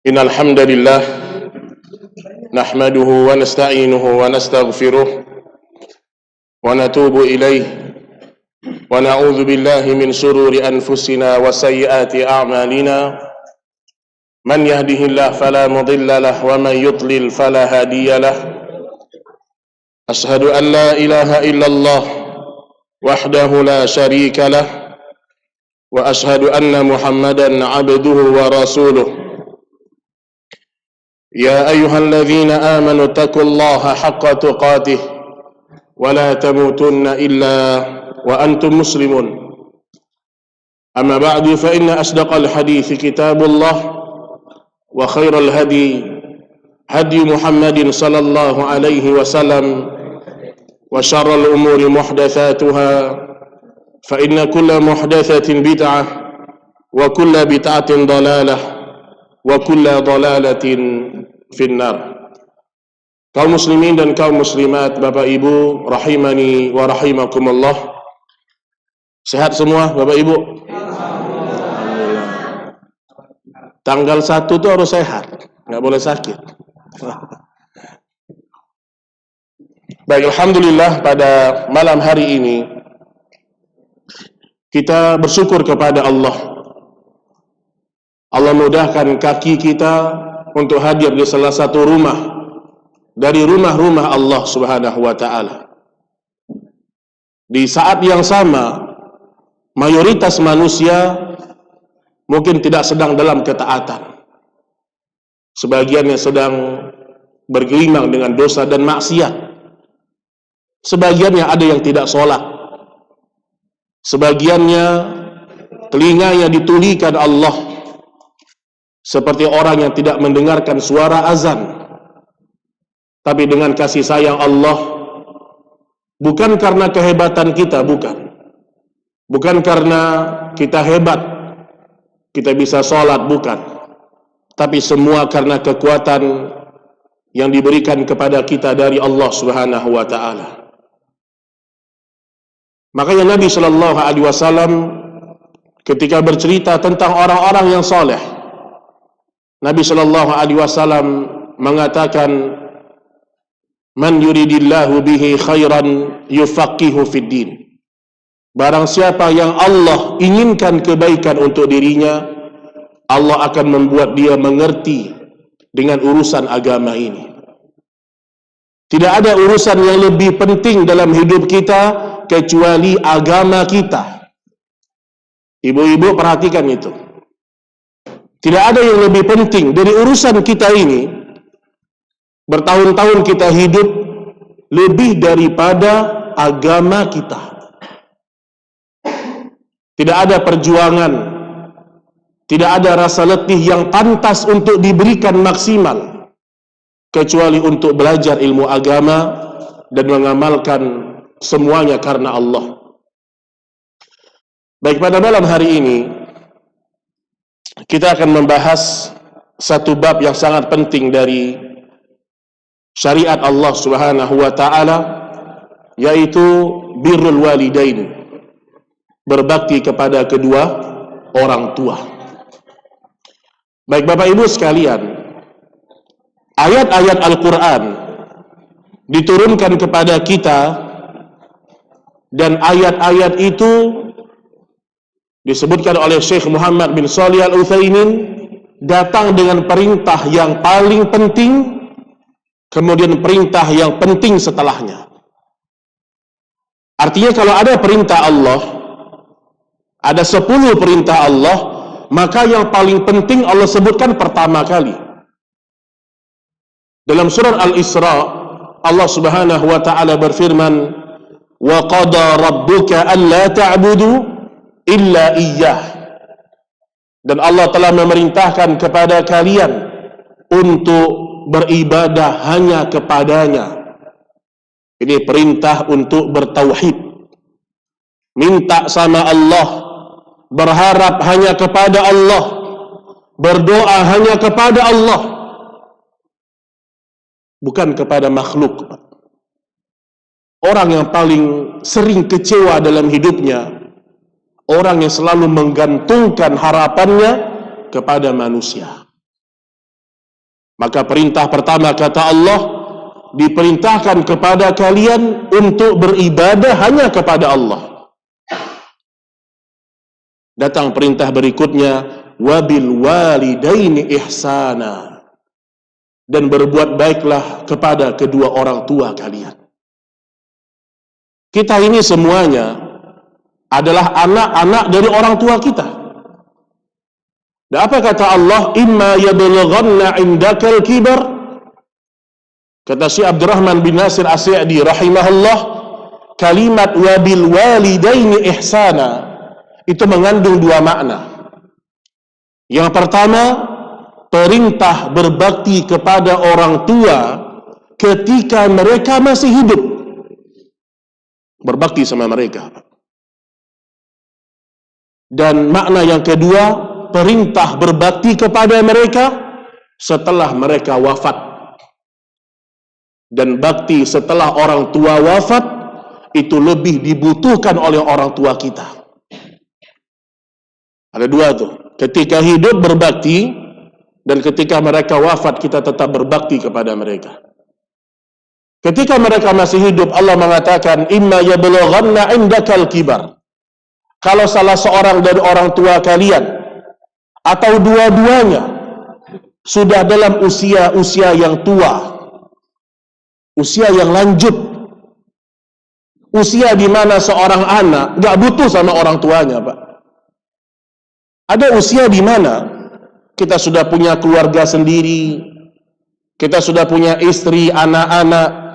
Innal hamdalillah nahmaduhu wa nasta'inuhu wa nastaghfiruh wa natubu ilaih wa na'udzu billahi min shururi anfusina wa sayyiati a'malina man yahdihillahu fala mudilla lahu wa man yudlil fala hadiya lahu ashhadu an la ilaha illallah wahdahu la syarika lahu wa ashhadu anna muhammadan abduhu wa rasuluh. يا أيها الذين آمنوا اتقوا الله حق تقاته ولا تموتن إلا وأنتم مسلمون أما بعد فإن أصدق الحديث كتاب الله وخير الهدي هدي محمد صلى الله عليه وسلم وشر الأمور محدثاتها فإن كل محدثة بدعة وكل بدعة ضلالة wa kulla dhalalatin finnar. Kaum muslimin dan kaum muslimat, Bapak Ibu rahimani wa rahimakumullah. Sehat semua Bapak Ibu? Tanggal 1 itu harus sehat, nggak boleh sakit. Baik, alhamdulillah pada malam hari ini kita bersyukur kepada Allah. Allah mudahkan kaki kita untuk hadir di salah satu rumah dari rumah-rumah Allah Subhanahu wa ta'ala. Di saat yang sama, mayoritas manusia mungkin tidak sedang dalam ketaatan. Sebagiannya sedang bergelimang dengan dosa dan maksiat. Sebagiannya ada yang tidak sholat. Sebagiannya telinganya ditulikan Allah seperti orang yang tidak mendengarkan suara azan. Tapi dengan kasih sayang Allah, bukan karena kehebatan kita, bukan karena kita hebat kita bisa sholat, bukan, tapi semua karena kekuatan yang diberikan kepada kita dari Allah Subhanahu wa ta'ala. Makanya Nabi Shallallahu Alaihi Wasallam ketika bercerita tentang orang-orang yang soleh, Nabi Shallallahu Alaihi Wasallam mengatakan, "Man yuridillahu bihi khairan yufaqihu fid din." Barang siapa yang Allah inginkan kebaikan untuk dirinya, Allah akan membuat dia mengerti dengan urusan agama ini. Tidak ada urusan yang lebih penting dalam hidup kita kecuali agama kita. Ibu-ibu perhatikan itu. Tidak ada yang lebih penting dari urusan kita ini. Bertahun-tahun kita hidup lebih daripada agama kita. Tidak ada perjuangan, tidak ada rasa letih yang pantas untuk diberikan maksimal kecuali untuk belajar ilmu agama dan mengamalkan semuanya karena Allah. Baik, pada malam hari ini kita akan membahas satu bab yang sangat penting dari syariat Allah Subhanahu wa ta'ala, yaitu birrul walidain, berbakti kepada kedua orang tua. Baik Bapak Ibu sekalian, ayat-ayat Al-Quran diturunkan kepada kita, dan ayat-ayat itu disebutkan oleh Syekh Muhammad bin Shalih Al-Utsaimin datang dengan perintah yang paling penting, kemudian perintah yang penting setelahnya. Artinya kalau ada perintah Allah, ada 10 perintah Allah, maka yang paling penting Allah sebutkan pertama kali. Dalam surah Al-Isra, Allah Subhanahu wa ta'ala berfirman, "Wa qada rabbuka alla ta'budu illa iyyah." Dan Allah telah memerintahkan kepada kalian untuk beribadah hanya kepadanya. Ini perintah untuk bertauhid, minta sama Allah, berharap hanya kepada Allah, berdoa hanya kepada Allah, bukan kepada makhluk. Orang yang paling sering kecewa dalam hidupnya orang yang selalu menggantungkan harapannya kepada manusia. Maka perintah pertama kata Allah, diperintahkan kepada kalian untuk beribadah hanya kepada Allah. Datang perintah berikutnya, wabil walidaini ihsana, dan berbuat baiklah kepada kedua orang tua kalian. Kita ini semuanya adalah anak-anak dari orang tua kita. Dan apa kata Allah? Imma yablughanna indakal kibar. Kata Syekh Abdurrahman bin Nasir As-Sa'di rahimahullah, kalimat wabil walidaini ihsana itu mengandung dua makna. Yang pertama, perintah berbakti kepada orang tua ketika mereka masih hidup. Berbakti sama mereka. Dan makna yang kedua, perintah berbakti kepada mereka setelah mereka wafat. Dan bakti setelah orang tua wafat itu lebih dibutuhkan oleh orang tua kita. Ada dua tuh. Ketika hidup berbakti, dan ketika mereka wafat kita tetap berbakti kepada mereka. Ketika mereka masih hidup, Allah mengatakan, imma yablughanna indakal kibar. Kalau salah seorang dari orang tua kalian atau dua-duanya sudah dalam usia yang tua, usia yang lanjut, usia di mana seorang anak gak butuh sama orang tuanya, Pak. Ada usia di mana kita sudah punya keluarga sendiri, kita sudah punya istri, anak-anak,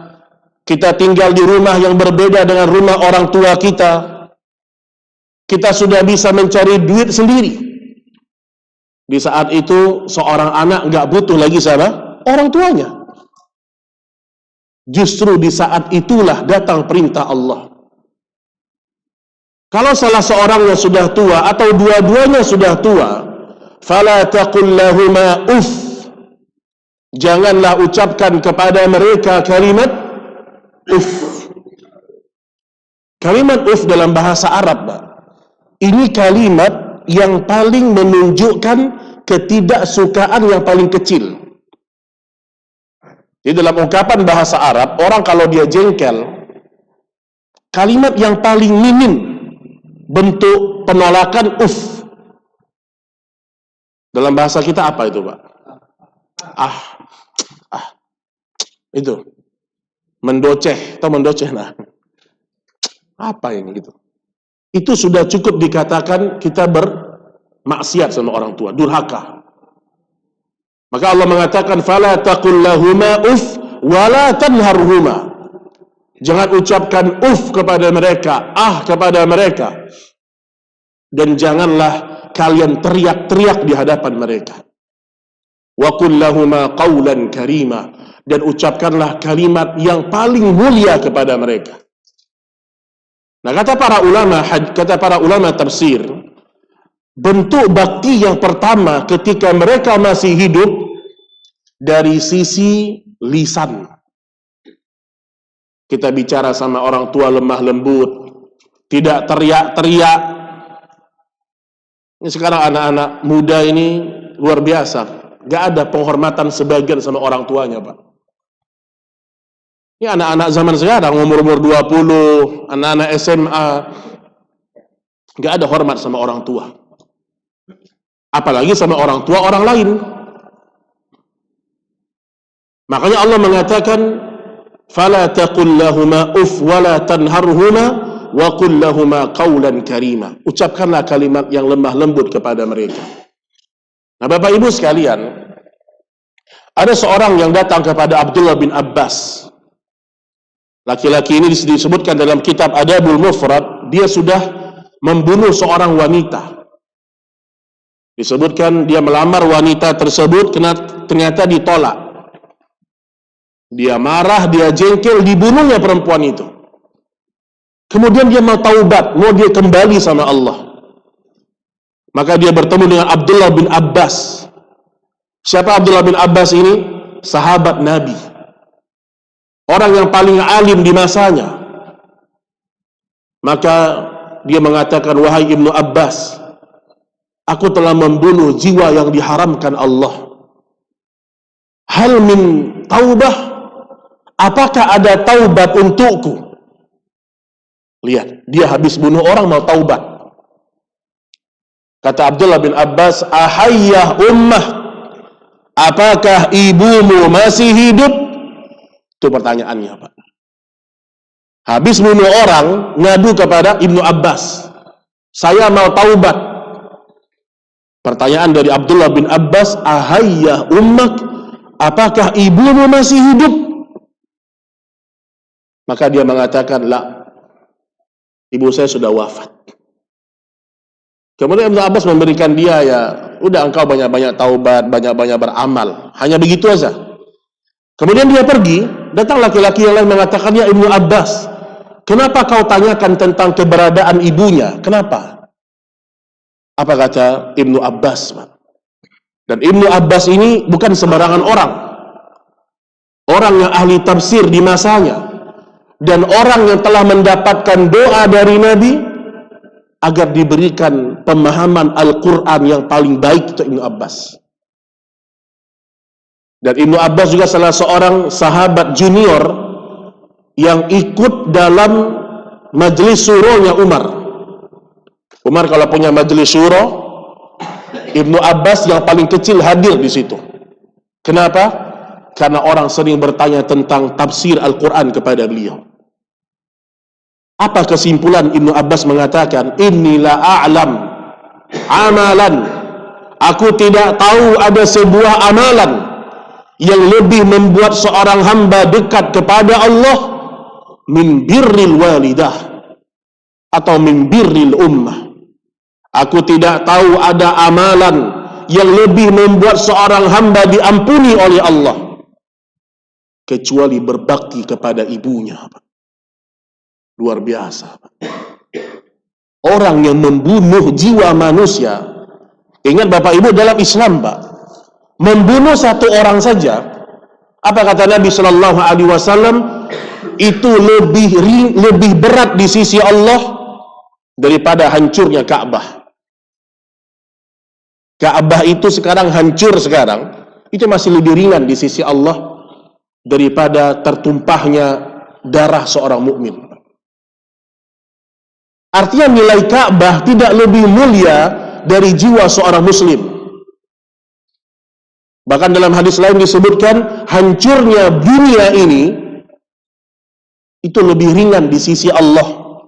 kita tinggal di rumah yang berbeda dengan rumah orang tua kita. Kita sudah bisa mencari duit sendiri. Di saat itu seorang anak gak butuh lagi sama orang tuanya. Justru di saat itulah datang perintah Allah. Kalau salah seorang yang sudah tua atau dua-duanya sudah tua, fala taqul lahuma uff. Janganlah ucapkan kepada mereka kalimat uff. Kalimat uff dalam bahasa Arab, Pak, ini kalimat yang paling menunjukkan ketidaksukaan yang paling kecil. Di dalam ungkapan bahasa Arab, orang kalau dia jengkel, kalimat yang paling minim bentuk penolakan uff. Dalam bahasa kita apa itu, Pak? Itu mendoceh atau mendoceh, nah. Apa ini gitu? Itu sudah cukup dikatakan kita bermaksiat sama orang tua, durhaka. Maka Allah mengatakan, fala taqul lahuma uff wala tanharhuma. Jangan ucapkan uff kepada mereka, kepada mereka. Dan janganlah kalian teriak-teriak di hadapan mereka. Wa qul lahuma qawlan karima, dan ucapkanlah kalimat yang paling mulia kepada mereka. Nah, kata para ulama tafsir, bentuk bakti yang pertama ketika mereka masih hidup dari sisi lisan. Kita bicara sama orang tua lemah lembut, tidak teriak-teriak. Ini sekarang anak-anak muda ini luar biasa, gak ada penghormatan sebagian sama orang tuanya, Pak. Ini anak-anak zaman sekarang, umur-umur 20, anak-anak SMA, gak ada hormat sama orang tua. Apalagi sama orang tua orang lain. Makanya Allah mengatakan, fala taqul lahuma uff wala tanharhuma wa qul lahuma qawlan karima. Ucapkanlah kalimat yang lemah lembut kepada mereka. Nah, Bapak Ibu sekalian, ada seorang yang datang kepada Abdullah bin Abbas. Laki-laki ini disebutkan dalam kitab Adabul Mufrad, dia sudah membunuh seorang wanita. Disebutkan dia melamar wanita tersebut, ternyata ditolak. Dia marah, dia jengkel, dibunuhnya perempuan itu. Kemudian dia mau taubat, mau dia kembali sama Allah. Maka dia bertemu dengan Abdullah bin Abbas. Siapa Abdullah bin Abbas ini? Sahabat Nabi. Orang yang paling alim di masanya. Maka dia mengatakan, wahai Ibnu Abbas, aku telah membunuh jiwa yang diharamkan Allah. hal min taubah, apakah ada taubat untukku? Lihat, dia habis bunuh orang mau taubat. Kata Abdullah bin Abbas, ahayyah ummah, apakah ibumu masih hidup? Itu pertanyaannya, Pak. Habis bunuh orang, ngadu kepada Ibnu Abbas, saya mau taubat. Pertanyaan dari Abdullah bin Abbas, ahayyah ummak, apakah ibumu masih hidup? Maka dia mengatakan, la, ibu saya sudah wafat. Kemudian Ibnu Abbas memberikan dia, ya udah engkau banyak-banyak taubat, banyak-banyak beramal, hanya begitu aja. Kemudian dia pergi, datang laki-laki yang lain mengatakan, ya Ibnu Abbas, kenapa kau tanyakan tentang keberadaan ibunya? Kenapa? Apa kata Ibnu Abbas? Dan Ibnu Abbas ini bukan sembarangan orang. Orang yang ahli tafsir di masanya. Dan orang yang telah mendapatkan doa dari Nabi agar diberikan pemahaman Al-Quran yang paling baik, itu Ibnu Abbas. Dan Ibnu Abbas juga salah seorang sahabat junior yang ikut dalam majelis syuronya Umar. Umar kalau punya majelis syuro, Ibnu Abbas yang paling kecil hadir di situ. Kenapa? Karena orang sering bertanya tentang tafsir Al-Quran kepada beliau. Apa kesimpulan Ibnu Abbas mengatakan, Inni la a'lam amalan, aku tidak tahu ada sebuah amalan yang lebih membuat seorang hamba dekat kepada Allah min birril walidah atau min birril ummah. Aku tidak tahu ada amalan yang lebih membuat seorang hamba diampuni oleh Allah kecuali berbakti kepada ibunya. Luar biasa. Orang yang membunuh jiwa manusia, ingat Bapak Ibu, dalam Islam, Pak, membunuh satu orang saja, apa kata Nabi Shallallahu Alaihi Wasallam, itu lebih berat di sisi Allah daripada hancurnya Ka'bah. Ka'bah itu sekarang hancur sekarang, itu masih lebih ringan di sisi Allah daripada tertumpahnya darah seorang mukmin. Artinya nilai Ka'bah tidak lebih mulia dari jiwa seorang muslim. Bahkan dalam hadis lain disebutkan hancurnya dunia ini itu lebih ringan di sisi Allah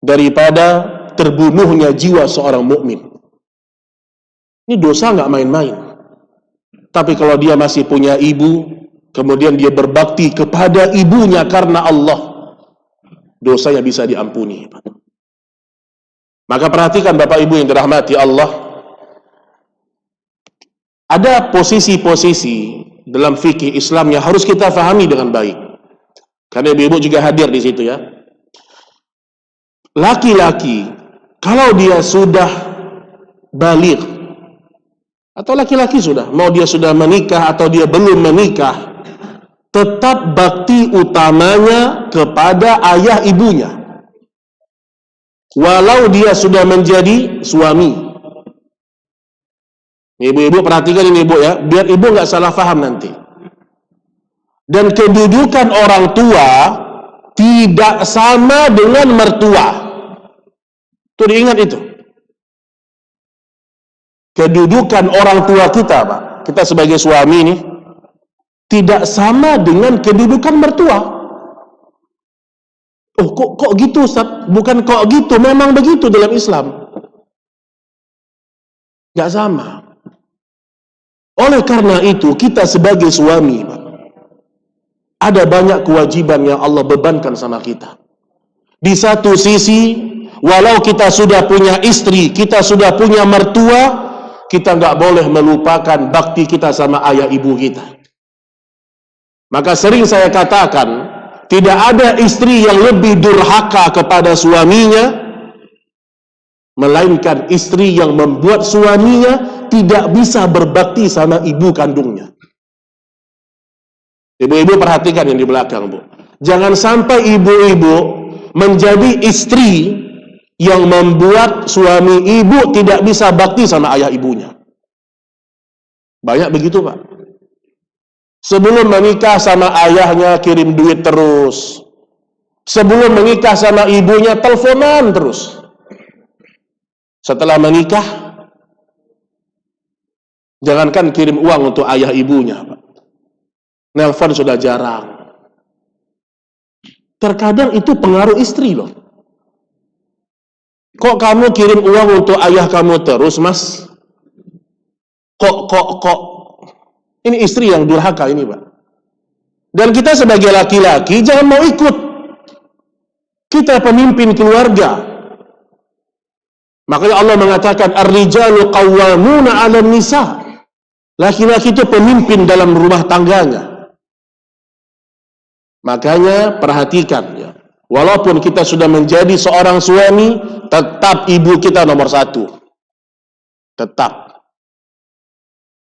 daripada terbunuhnya jiwa seorang mukmin. Ini dosa nggak main-main. Tapi kalau dia masih punya ibu, kemudian dia berbakti kepada ibunya karena Allah, dosanya bisa diampuni. Maka perhatikan Bapak Ibu yang dirahmati Allah, ada posisi-posisi dalam fikih Islam yang harus kita fahami dengan baik. Karena ibu-ibu juga hadir di situ ya. Laki-laki, kalau dia sudah baligh, atau laki-laki sudah, mau dia sudah menikah atau dia belum menikah, tetap bakti utamanya kepada ayah ibunya. Walau dia sudah menjadi suami. Ibu-ibu perhatikan ini Ibu ya, biar Ibu nggak salah paham nanti. Dan kedudukan orang tua tidak sama dengan mertua. Tuh diingat itu. Kedudukan orang tua kita, Pak, kita sebagai suami ini tidak sama dengan kedudukan mertua. Oh, kok gitu, Ustaz? Bukan kok gitu, memang begitu dalam Islam. Gak sama. Oleh karena itu, kita sebagai suami, Pak, ada banyak kewajiban yang Allah bebankan sama kita. Di satu sisi, walau kita sudah punya istri, kita sudah punya mertua, kita nggak boleh melupakan bakti kita sama ayah ibu kita. Maka sering saya katakan, tidak ada istri yang lebih durhaka kepada suaminya, melainkan istri yang membuat suaminya tidak bisa berbakti sama ibu kandungnya. Ibu-ibu perhatikan yang di belakang, Bu. Jangan sampai ibu-ibu menjadi istri yang membuat suami ibu tidak bisa bakti sama ayah ibunya. Banyak begitu, Pak. Sebelum menikah sama ayahnya kirim duit terus. Sebelum menikah sama ibunya teleponan terus. Setelah menikah, jangankan kirim uang untuk ayah ibunya, Pak. Nelpon sudah jarang. Terkadang itu pengaruh istri loh. Kok kamu kirim uang untuk ayah kamu terus, Mas? Kok. Ini istri yang durhaka ini, Pak. Dan kita sebagai laki-laki jangan mau ikut. Kita pemimpin keluarga. Makanya Allah mengatakan ar-rijalu qawwamuna 'alan nisa. Laki-laki itu pemimpin dalam rumah tangganya. Makanya perhatikan ya. Walaupun kita sudah menjadi seorang suami, tetap ibu kita nomor satu. Tetap.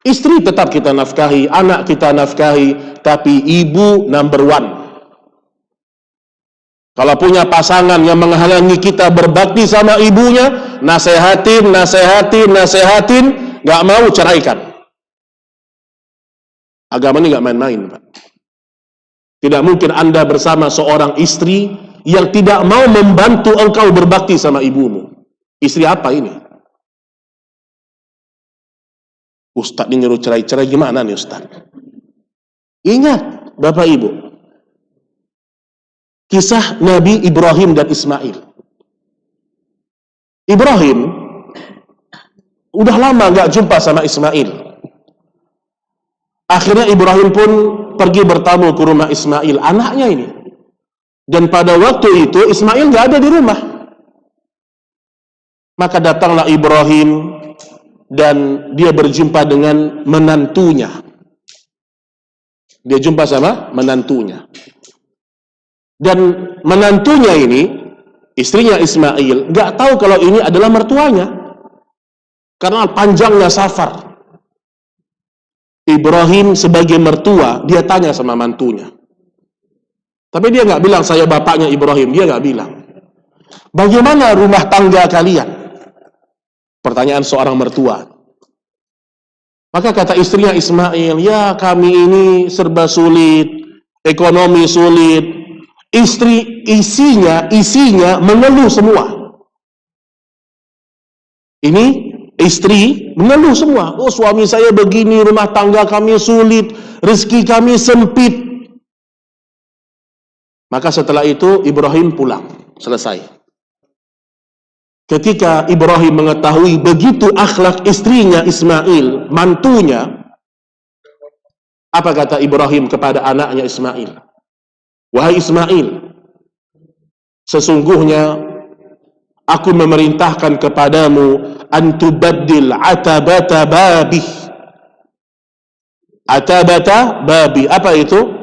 Istri tetap kita nafkahi, anak kita nafkahi, tapi ibu number one. Kalau punya pasangan yang menghalangi kita berbakti sama ibunya, nasehatin, gak mau, ceraikan. Agama ini gak main-main, Pak. Tidak mungkin Anda bersama seorang istri yang tidak mau membantu engkau berbakti sama ibumu. Istri apa ini? Ustadz ini nyuruh cerai-cerai, gimana nih Ustadz? Ingat, Bapak Ibu, kisah Nabi Ibrahim dan Ismail. Ibrahim udah lama gak jumpa sama Ismail. Akhirnya Ibrahim pun pergi bertamu ke rumah Ismail, anaknya ini. Dan pada waktu itu Ismail gak ada di rumah. Maka datanglah Ibrahim dan dia berjumpa dengan menantunya. Dia jumpa sama menantunya. Dan menantunya ini, istrinya Ismail, gak tahu kalau ini adalah mertuanya. Karena panjangnya safar. Ibrahim sebagai mertua, dia tanya sama mantunya. Tapi dia gak bilang, saya bapaknya Ibrahim. Dia gak bilang. Bagaimana rumah tangga kalian? Pertanyaan seorang mertua. Maka kata istrinya Ismail, ya kami ini serba sulit, ekonomi sulit. Isinya mengeluh semua. Ini istri mengeluh semua. Oh, suami saya begini, rumah tangga kami sulit, rezeki kami sempit. Maka setelah itu Ibrahim pulang, selesai. Ketika Ibrahim mengetahui begitu akhlak istrinya Ismail, mantunya, apa kata Ibrahim kepada anaknya Ismail? Wahai Ismail, sesungguhnya aku memerintahkan kepadamu antubaddil atabata babi. Atabata babi, apa itu?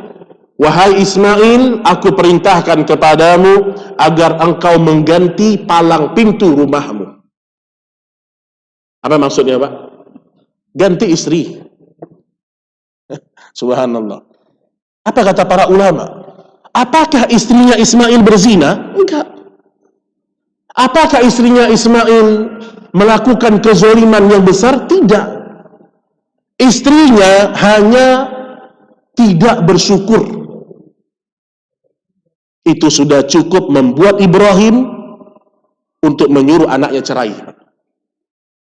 Wahai Ismail, aku perintahkan kepadamu agar engkau mengganti palang pintu rumahmu. Apa maksudnya, Pak? Ganti istri. Subhanallah. Apa kata para ulama? Apakah istrinya Ismail berzina? Enggak. Apakah istrinya Ismail melakukan kezaliman yang besar? Tidak. Istrinya hanya tidak bersyukur. Itu sudah cukup membuat Ibrahim untuk menyuruh anaknya cerai.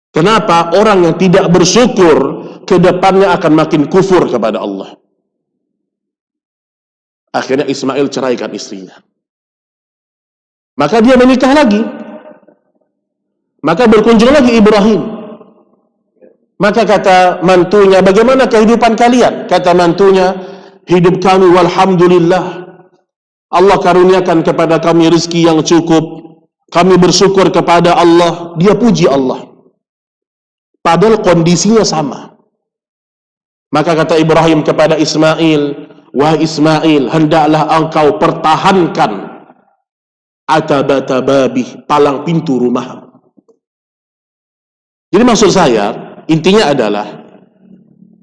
Kenapa? Orang yang tidak bersyukur ke depannya akan makin kufur kepada Allah. Akhirnya Ismail ceraikan istrinya. Maka dia menikah lagi. Maka berkunjung lagi Ibrahim. Maka kata mantunya, bagaimana kehidupan kalian? Kata mantunya, hidup kami walhamdulillah. Allah karuniakan kepada kami rezeki yang cukup. Kami bersyukur kepada Allah. Dia puji Allah. Padahal kondisinya sama. Maka kata Ibrahim kepada Ismail, wahai Ismail, hendaklah engkau pertahankan atabata babih, palang pintu rumah. Jadi maksud saya, intinya adalah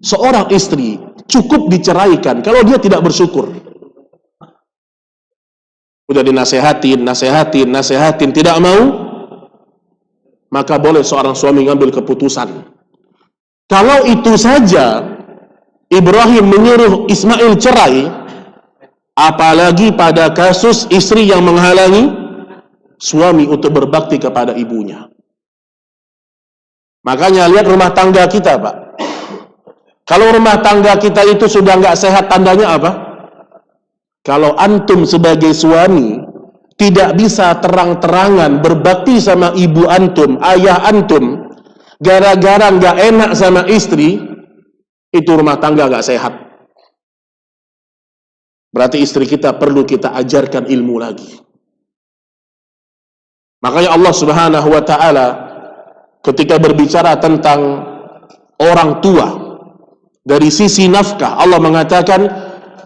seorang istri cukup diceraikan kalau dia tidak bersyukur. Udah dinasehatin, tidak mau, maka boleh seorang suami ngambil keputusan. Kalau itu saja, Ibrahim menyuruh Ismail cerai, apalagi pada kasus istri yang menghalangi suami untuk berbakti kepada ibunya. Makanya lihat rumah tangga kita, Pak. Kalau rumah tangga kita itu sudah nggak sehat, tandanya apa? Kalau antum sebagai suami tidak bisa terang-terangan berbakti sama ibu antum, ayah antum, gara-gara nggak enak sama istri, itu rumah tangga nggak sehat. Berarti istri kita perlu kita ajarkan ilmu lagi. Makanya Allah Subhanahu wa Ta'ala ketika berbicara tentang orang tua dari sisi nafkah, Allah mengatakan,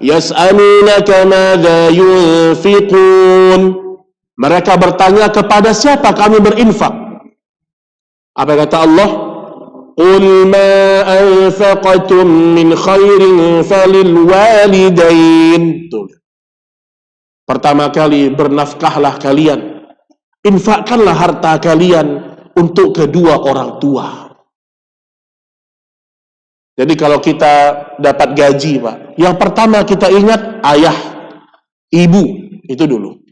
yas'alunaka madza yunfiqun. Mereka bertanya kepada siapa kami berinfak. Apa kata Allah? Qul ma anfaqtum min khairin falil walidain. Pertama kali bernafkahlah kalian, infakkanlah harta kalian untuk kedua orang tua. Jadi kalau kita dapat gaji, Pak, yang pertama kita ingat ayah, ibu, itu dulu.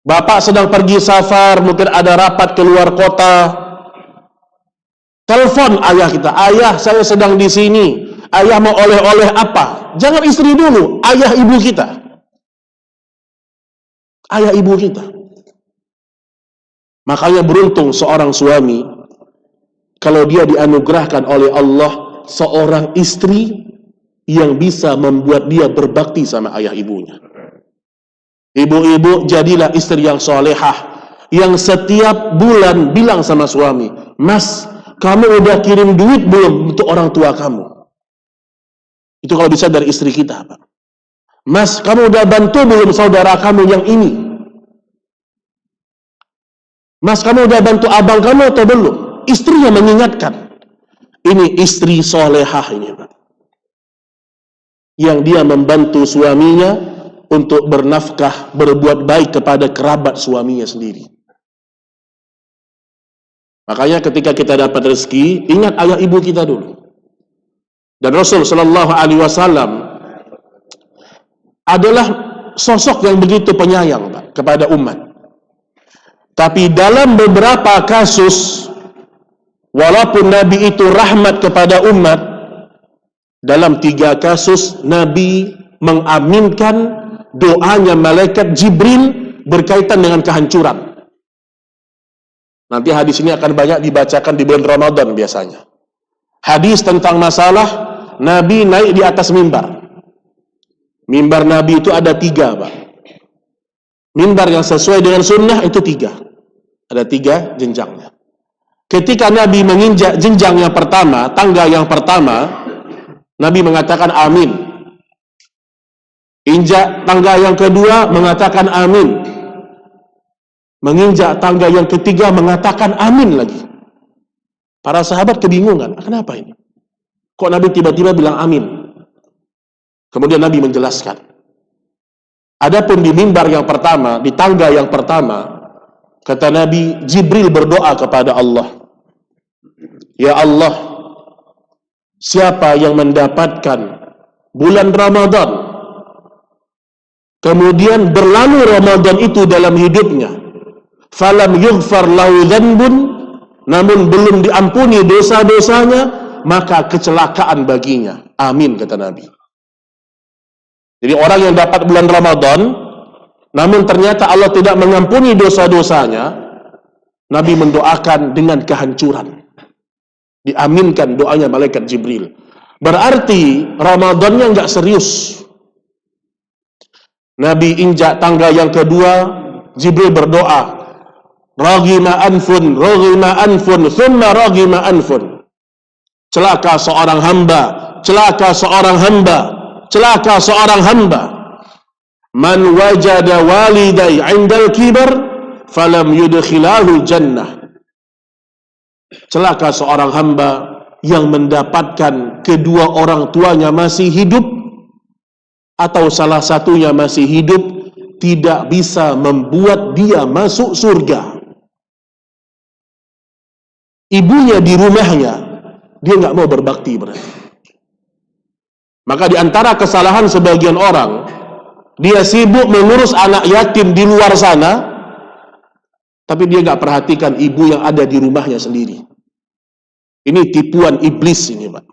Bapak sedang pergi safar, mungkin ada rapat keluar kota, telepon ayah kita, ayah saya sedang di sini, ayah mau oleh-oleh apa? Jangan istri dulu, ayah ibu kita. Ayah ibu kita. Makanya beruntung seorang suami kalau dia dianugerahkan oleh Allah seorang istri yang bisa membuat dia berbakti sama ayah ibunya. Ibu-ibu, jadilah istri yang solehah, yang setiap bulan bilang sama suami, Mas, kamu udah kirim duit belum untuk orang tua kamu? Itu kalau bisa dari istri kita, Pak. Mas, kamu udah bantu belum saudara kamu yang ini? Mas, kamu udah bantu abang kamu atau belum? Istrinya mengingatkan. Ini istri solehah ini, Pak. Yang dia membantu suaminya untuk bernafkah, berbuat baik kepada kerabat suaminya sendiri. Makanya ketika kita dapat rezeki, ingat ayah ibu kita dulu. Dan Rasul Shallallahu Alaihi Wasallam adalah sosok yang begitu penyayang, Pak, kepada umat. Tapi dalam beberapa kasus, walaupun Nabi itu rahmat kepada umat, dalam 3 kasus Nabi mengaminkan doanya malaikat Jibril berkaitan dengan kehancuran. Nanti hadis ini akan banyak dibacakan di bulan Ramadan biasanya. Hadis tentang masalah Nabi naik di atas mimbar. Mimbar Nabi itu ada 3, Pak. Mimbar yang sesuai dengan sunnah itu 3. Ada 3 jenjangnya. Ketika Nabi menginjak jenjang yang pertama, tangga yang pertama, Nabi mengatakan amin. Injak tangga yang kedua, mengatakan amin. Menginjak tangga yang ketiga, mengatakan amin lagi. Para sahabat kebingungan, kenapa ini? Kok Nabi tiba-tiba bilang amin? Kemudian Nabi menjelaskan. Adapun di mimbar yang pertama, di tangga yang pertama, kata Nabi, Jibril berdoa kepada Allah. Ya Allah, siapa yang mendapatkan bulan Ramadan, kemudian berlalu Ramadan itu dalam hidupnya, falam yughfar lahu dzanbun, namun belum diampuni dosa-dosanya, maka kecelakaan baginya. Amin, kata Nabi. Jadi orang yang dapat bulan Ramadan, namun ternyata Allah tidak mengampuni dosa-dosanya, Nabi mendoakan dengan kehancuran. Diaminkan doanya malaikat Jibril. Berarti Ramadannya nggak serius. Nabi injak tangga yang kedua, Jibril berdoa, Raghima anfun, thumma raghima anfun. Celaka seorang hamba, celaka seorang hamba, celaka seorang hamba. Man wajada walidai indal kibar, falam yudkhilahu jannah. Celaka seorang hamba yang mendapatkan kedua orang tuanya masih hidup, atau salah satunya masih hidup, tidak bisa membuat dia masuk surga. Ibunya di rumahnya, dia nggak mau berbakti berarti. Maka di antara kesalahan sebagian orang, dia sibuk mengurus anak yatim di luar sana, tapi dia nggak perhatikan ibu yang ada di rumahnya sendiri. Ini tipuan iblis ini, Pak.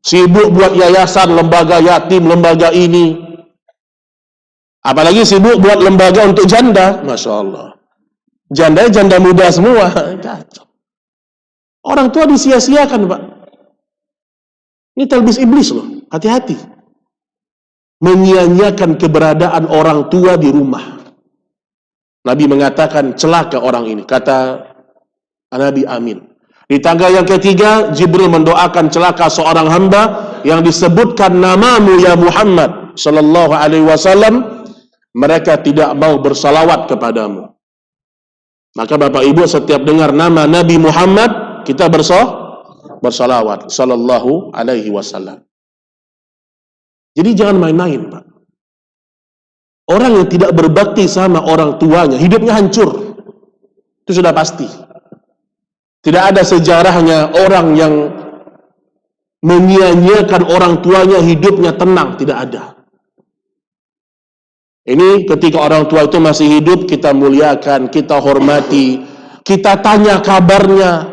Sibuk buat yayasan, lembaga yatim, lembaga ini. Apalagi sibuk buat lembaga untuk janda. Masya Allah. Janda muda semua. Orang tua disia-siakan, Pak. Ini talbis iblis loh. Hati-hati. Menyia-nyiakan keberadaan orang tua di rumah. Nabi mengatakan celaka orang ini. Kata Nabi, amin. Di tangga yang ketiga, Jibril mendoakan celaka seorang hamba yang disebutkan namamu ya Muhammad sallallahu alaihi wasallam, mereka tidak mau bersalawat kepadamu. Maka Bapak Ibu setiap dengar nama Nabi Muhammad, kita bersalawat sallallahu alaihi wasallam. Jadi jangan main-main, Pak. Orang yang tidak berbakti sama orang tuanya, hidupnya hancur. Itu sudah pasti. Tidak ada sejarahnya orang yang menyia-nyiakan orang tuanya hidupnya tenang, tidak ada. Ini ketika orang tua itu masih hidup, kita muliakan, kita hormati, kita tanya kabarnya.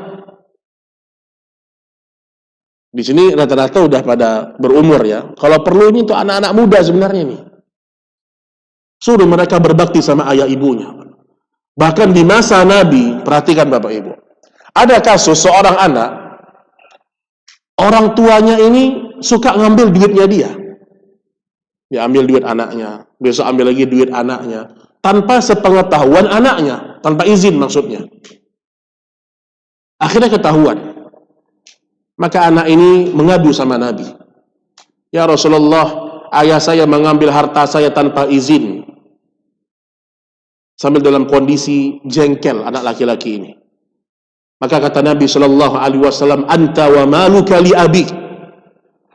Di sini rata-rata udah pada berumur ya. Kalau perlu ini untuk anak-anak muda sebenarnya nih. Suruh mereka berbakti sama ayah ibunya. Bahkan di masa Nabi, perhatikan Bapak Ibu. Ada kasus seorang anak, orang tuanya ini suka ngambil duitnya dia. Dia ambil duit anaknya, besok ambil lagi duit anaknya, tanpa sepengetahuan anaknya, tanpa izin maksudnya. Akhirnya ketahuan. Maka anak ini mengadu sama Nabi. Ya Rasulullah, ayah saya mengambil harta saya tanpa izin. Sambil dalam kondisi jengkel anak laki-laki ini. Maka kata Nabi Shallallahu Alaihi Wasallam, anta wa maluka li abik.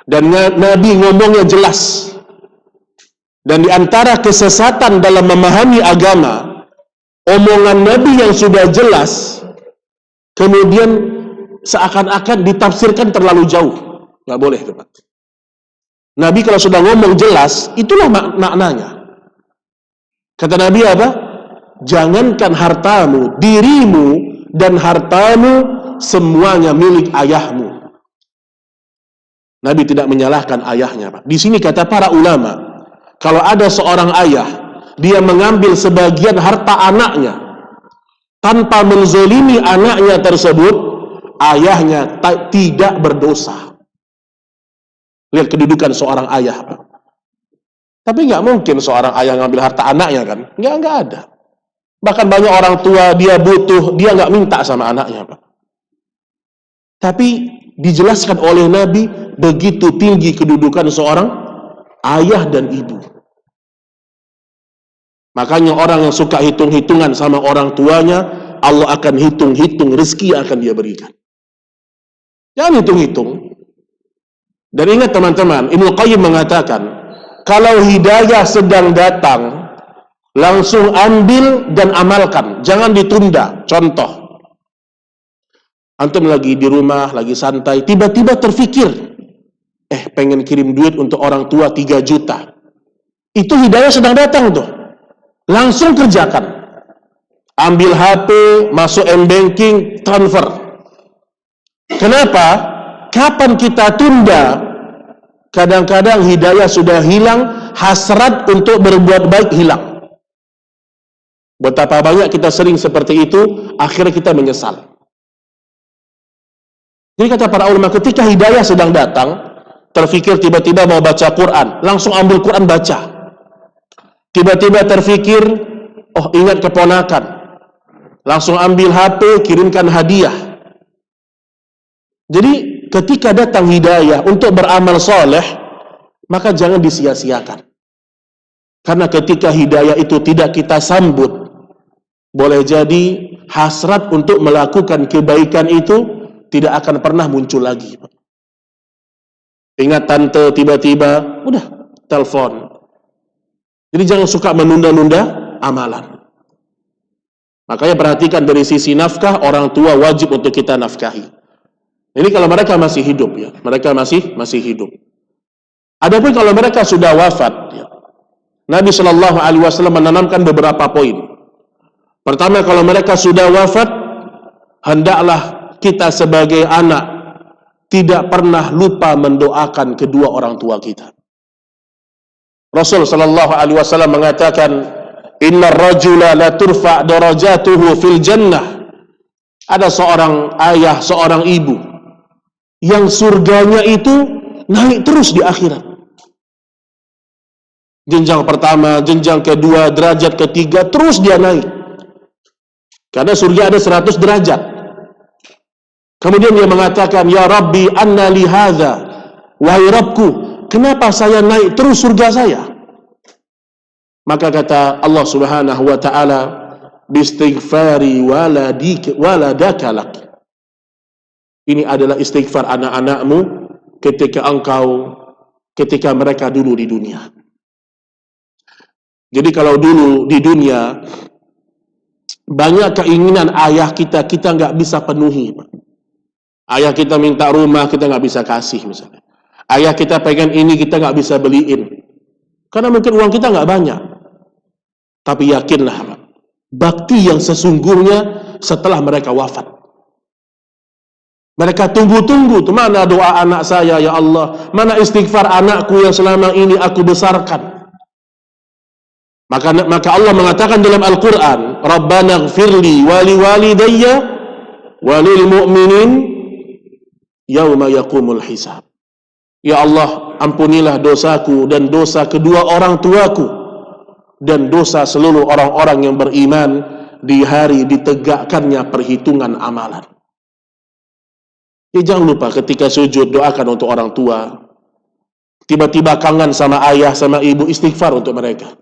Dan Nabi ngomongnya jelas. Dan di antara kesesatan dalam memahami agama, omongan Nabi yang sudah jelas, kemudian seakan-akan ditafsirkan terlalu jauh. Nggak boleh, teman. Nabi kalau sudah ngomong jelas, itulah maknanya. Kata Nabi apa? Jangankan hartamu, dirimu dan hartamu semuanya milik ayahmu. Nabi tidak menyalahkan ayahnya, Pak. Di sini kata para ulama, kalau ada seorang ayah, dia mengambil sebagian harta anaknya tanpa menzalimi anaknya tersebut, ayahnya tidak berdosa. Lihat kedudukan seorang ayah, Pak. Tapi nggak mungkin seorang ayah ngambil harta anaknya kan? Nggak ada. Bahkan banyak orang tua dia butuh, dia nggak minta sama anaknya, Pak. Tapi dijelaskan oleh Nabi begitu tinggi kedudukan seorang ayah dan ibu. Makanya orang yang suka hitung-hitungan sama orang tuanya, Allah akan hitung-hitung rezeki yang akan dia berikan. Jangan hitung-hitung. Dan ingat teman-teman, Ibnu Qayyim mengatakan, kalau hidayah sedang datang, langsung ambil dan amalkan, jangan ditunda. Contoh, antum lagi di rumah, lagi santai, tiba-tiba terfikir, pengen kirim duit untuk orang tua 3 juta. Itu hidayah sedang datang tuh. Langsung kerjakan. Ambil HP, masuk M-Banking, transfer. Kenapa? Kapan kita tunda? Kadang-kadang hidayah sudah hilang, hasrat untuk berbuat baik hilang. Betapa banyak kita sering seperti itu, akhirnya kita menyesal. Jadi kata para ulama, ketika hidayah sedang datang, terfikir tiba-tiba mau baca Quran, langsung ambil Quran baca. Tiba-tiba terfikir, ingat keponakan, langsung ambil HP, kirimkan hadiah. Jadi ketika datang hidayah untuk beramal soleh, maka jangan disia-siakan. Karena ketika hidayah itu tidak kita sambut, boleh jadi hasrat untuk melakukan kebaikan itu tidak akan pernah muncul lagi. Ingat tante tiba-tiba, udah telepon. Jadi jangan suka menunda-nunda amalan. Makanya perhatikan dari sisi nafkah, orang tua wajib untuk kita nafkahi. Ini kalau mereka masih hidup ya, mereka masih hidup. Adapun kalau mereka sudah wafat, Nabi Shallallahu Alaihi Wasallam menanamkan beberapa poin. Pertama, kalau mereka sudah wafat, hendaklah kita sebagai anak tidak pernah lupa mendoakan kedua orang tua kita. Rasul Shallallahu Alaihi Wasallam mengatakan, Inna rajula la turfa darajatuhu fil jannah. Ada seorang ayah, seorang ibu yang surganya itu naik terus di akhirat. Jenjang pertama, jenjang kedua, derajat ketiga, terus dia naik. Karena surga ada 100 derajat. Kemudian dia mengatakan, Ya Rabbi, anna li hadza. Wahai Rabbku, kenapa saya naik terus surga saya? Maka kata Allah Subhanahu wa taala, bistighfari waladaka lak. Ini adalah istighfar anak-anakmu ketika mereka dulu di dunia. Jadi kalau dulu di dunia banyak keinginan ayah kita nggak bisa penuhi. Ayah kita minta rumah, kita nggak bisa kasih misalnya. Ayah kita pengen ini, kita nggak bisa beliin. Karena mungkin uang kita nggak banyak. Tapi yakinlah, bakti yang sesungguhnya setelah mereka wafat. Mereka tunggu-tunggu, mana doa anak saya ya Allah, mana istighfar anakku yang selama ini aku besarkan. Maka Allah mengatakan dalam Al-Quran, Rabbana gfirli wali walidayya walil mu'minin yauma yaqumul hisab. Ya Allah, ampunilah dosaku dan dosa kedua orang tuaku dan dosa seluruh orang-orang yang beriman di hari ditegakkannya perhitungan amalan. Jangan lupa ketika sujud doakan untuk orang tua. Tiba-tiba kangen sama ayah, sama ibu, istighfar untuk mereka.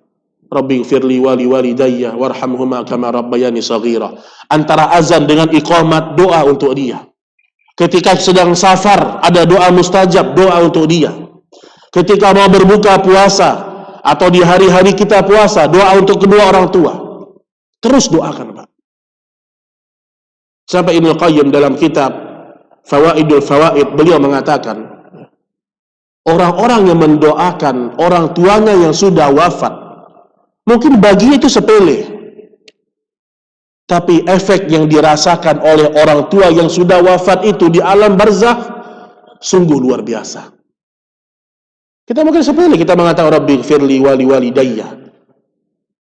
Rabbi gfirli wali walidayya warhamhuma kama rabbayani shaghira. Antara azan dengan iqamat, doa untuk dia. Ketika sedang safar, ada doa mustajab, doa untuk dia. Ketika mau berbuka puasa atau di hari-hari kita puasa, doa untuk kedua orang tua. Terus doakan, Pak. Sampai Ibnu Qayyim dalam kitab Fawaidul Fawaid, beliau mengatakan, orang-orang yang mendoakan orang tuanya yang sudah wafat, mungkin baginya itu sepele, tapi efek yang dirasakan oleh orang tua yang sudah wafat itu di alam barzakh sungguh luar biasa. Kita mungkin sepele, kita mengatakan Rabbi gfirli wali walidayya.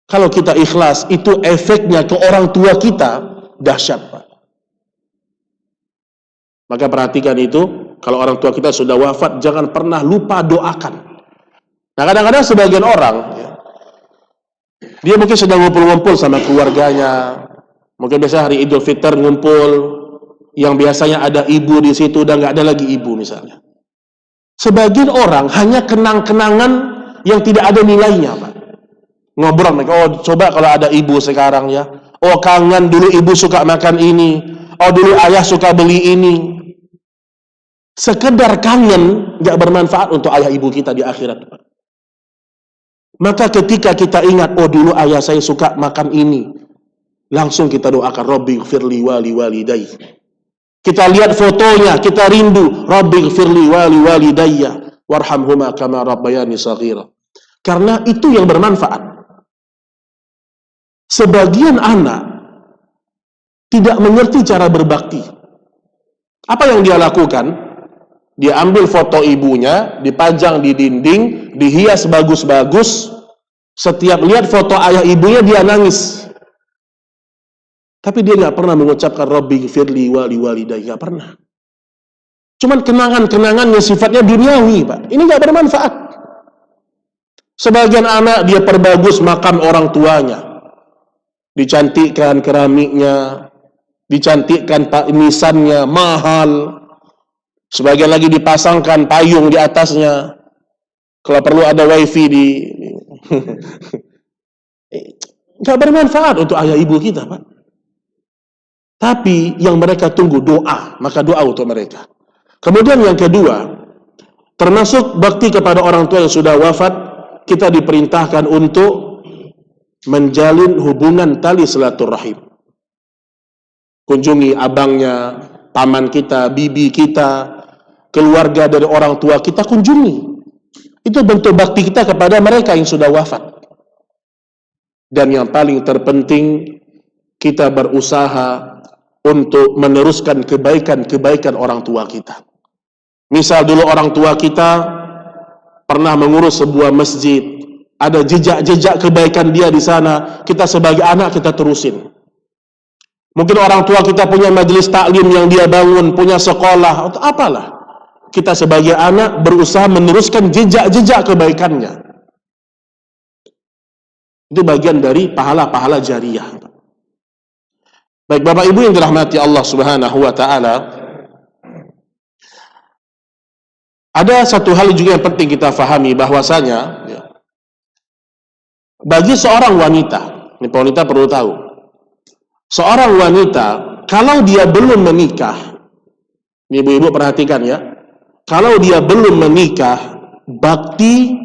Kalau kita ikhlas, itu efeknya ke orang tua kita dahsyat, Pak. Maka perhatikan itu, kalau orang tua kita sudah wafat, jangan pernah lupa doakan. Nah, kadang-kadang sebagian orang, dia mungkin sedang ngumpul-ngumpul sama keluarganya. Mungkin biasa hari Idul Fitr ngumpul, yang biasanya ada ibu di situ, dan nggak ada lagi ibu misalnya. Sebagian orang hanya kenang-kenangan yang tidak ada nilainya, Pak. Ngobrol mereka, oh coba kalau ada ibu sekarang ya. Oh kangen dulu ibu suka makan ini. Oh dulu ayah suka beli ini. Sekedar kangen nggak bermanfaat untuk ayah ibu kita di akhirat. Maka ketika kita ingat, oh dulu ayah saya suka makan ini, langsung kita doakan Rabbi gfirli wali walidayya. Kita lihat fotonya, kita rindu Rabbi gfirli wali walidayya warhamhuma kama rabbayani shaghira. Karena itu yang bermanfaat. Sebagian anak tidak mengerti cara berbakti. Apa yang dia lakukan? Dia ambil foto ibunya, dipajang di dinding, dihias bagus-bagus. Setiap lihat foto ayah ibunya, dia nangis. Tapi dia nggak pernah mengucapkan Rabbi gfirli wali walidayya, nggak pernah. Cuman kenangan-kenangan yang sifatnya duniawi, Pak. Ini nggak bermanfaat. Sebagian anak dia perbagus makam orang tuanya. Dicantikkan keramiknya, dicantikkan nisannya, mahal. Sebagian lagi dipasangkan payung di atasnya. Kalau perlu ada wifi di nggak bermanfaat untuk ayah ibu kita, Pak. Tapi yang mereka tunggu doa, maka doa untuk mereka. Kemudian yang kedua, termasuk bakti kepada orang tua yang sudah wafat, kita diperintahkan untuk menjalin hubungan tali silaturahim. Kunjungi abangnya, paman kita, bibi kita, keluarga dari orang tua kita kunjungi. Itu bentuk bakti kita kepada mereka yang sudah wafat. Dan yang paling terpenting, kita berusaha untuk meneruskan kebaikan-kebaikan orang tua kita. Misal dulu orang tua kita pernah mengurus sebuah masjid, ada jejak-jejak kebaikan dia di sana, kita sebagai anak kita terusin. Mungkin orang tua kita punya majelis taklim yang dia bangun, punya sekolah, atau apalah. Kita sebagai anak berusaha meneruskan jejak-jejak kebaikannya. Itu bagian dari pahala-pahala jariyah. Baik Bapak Ibu yang dirahmati Allah Subhanahu wa taala, ada satu hal juga yang penting kita fahami, bahwasanya bagi seorang wanita, ini wanita perlu tahu, seorang wanita kalau dia belum menikah, ibu-ibu perhatikan ya, kalau dia belum menikah, bakti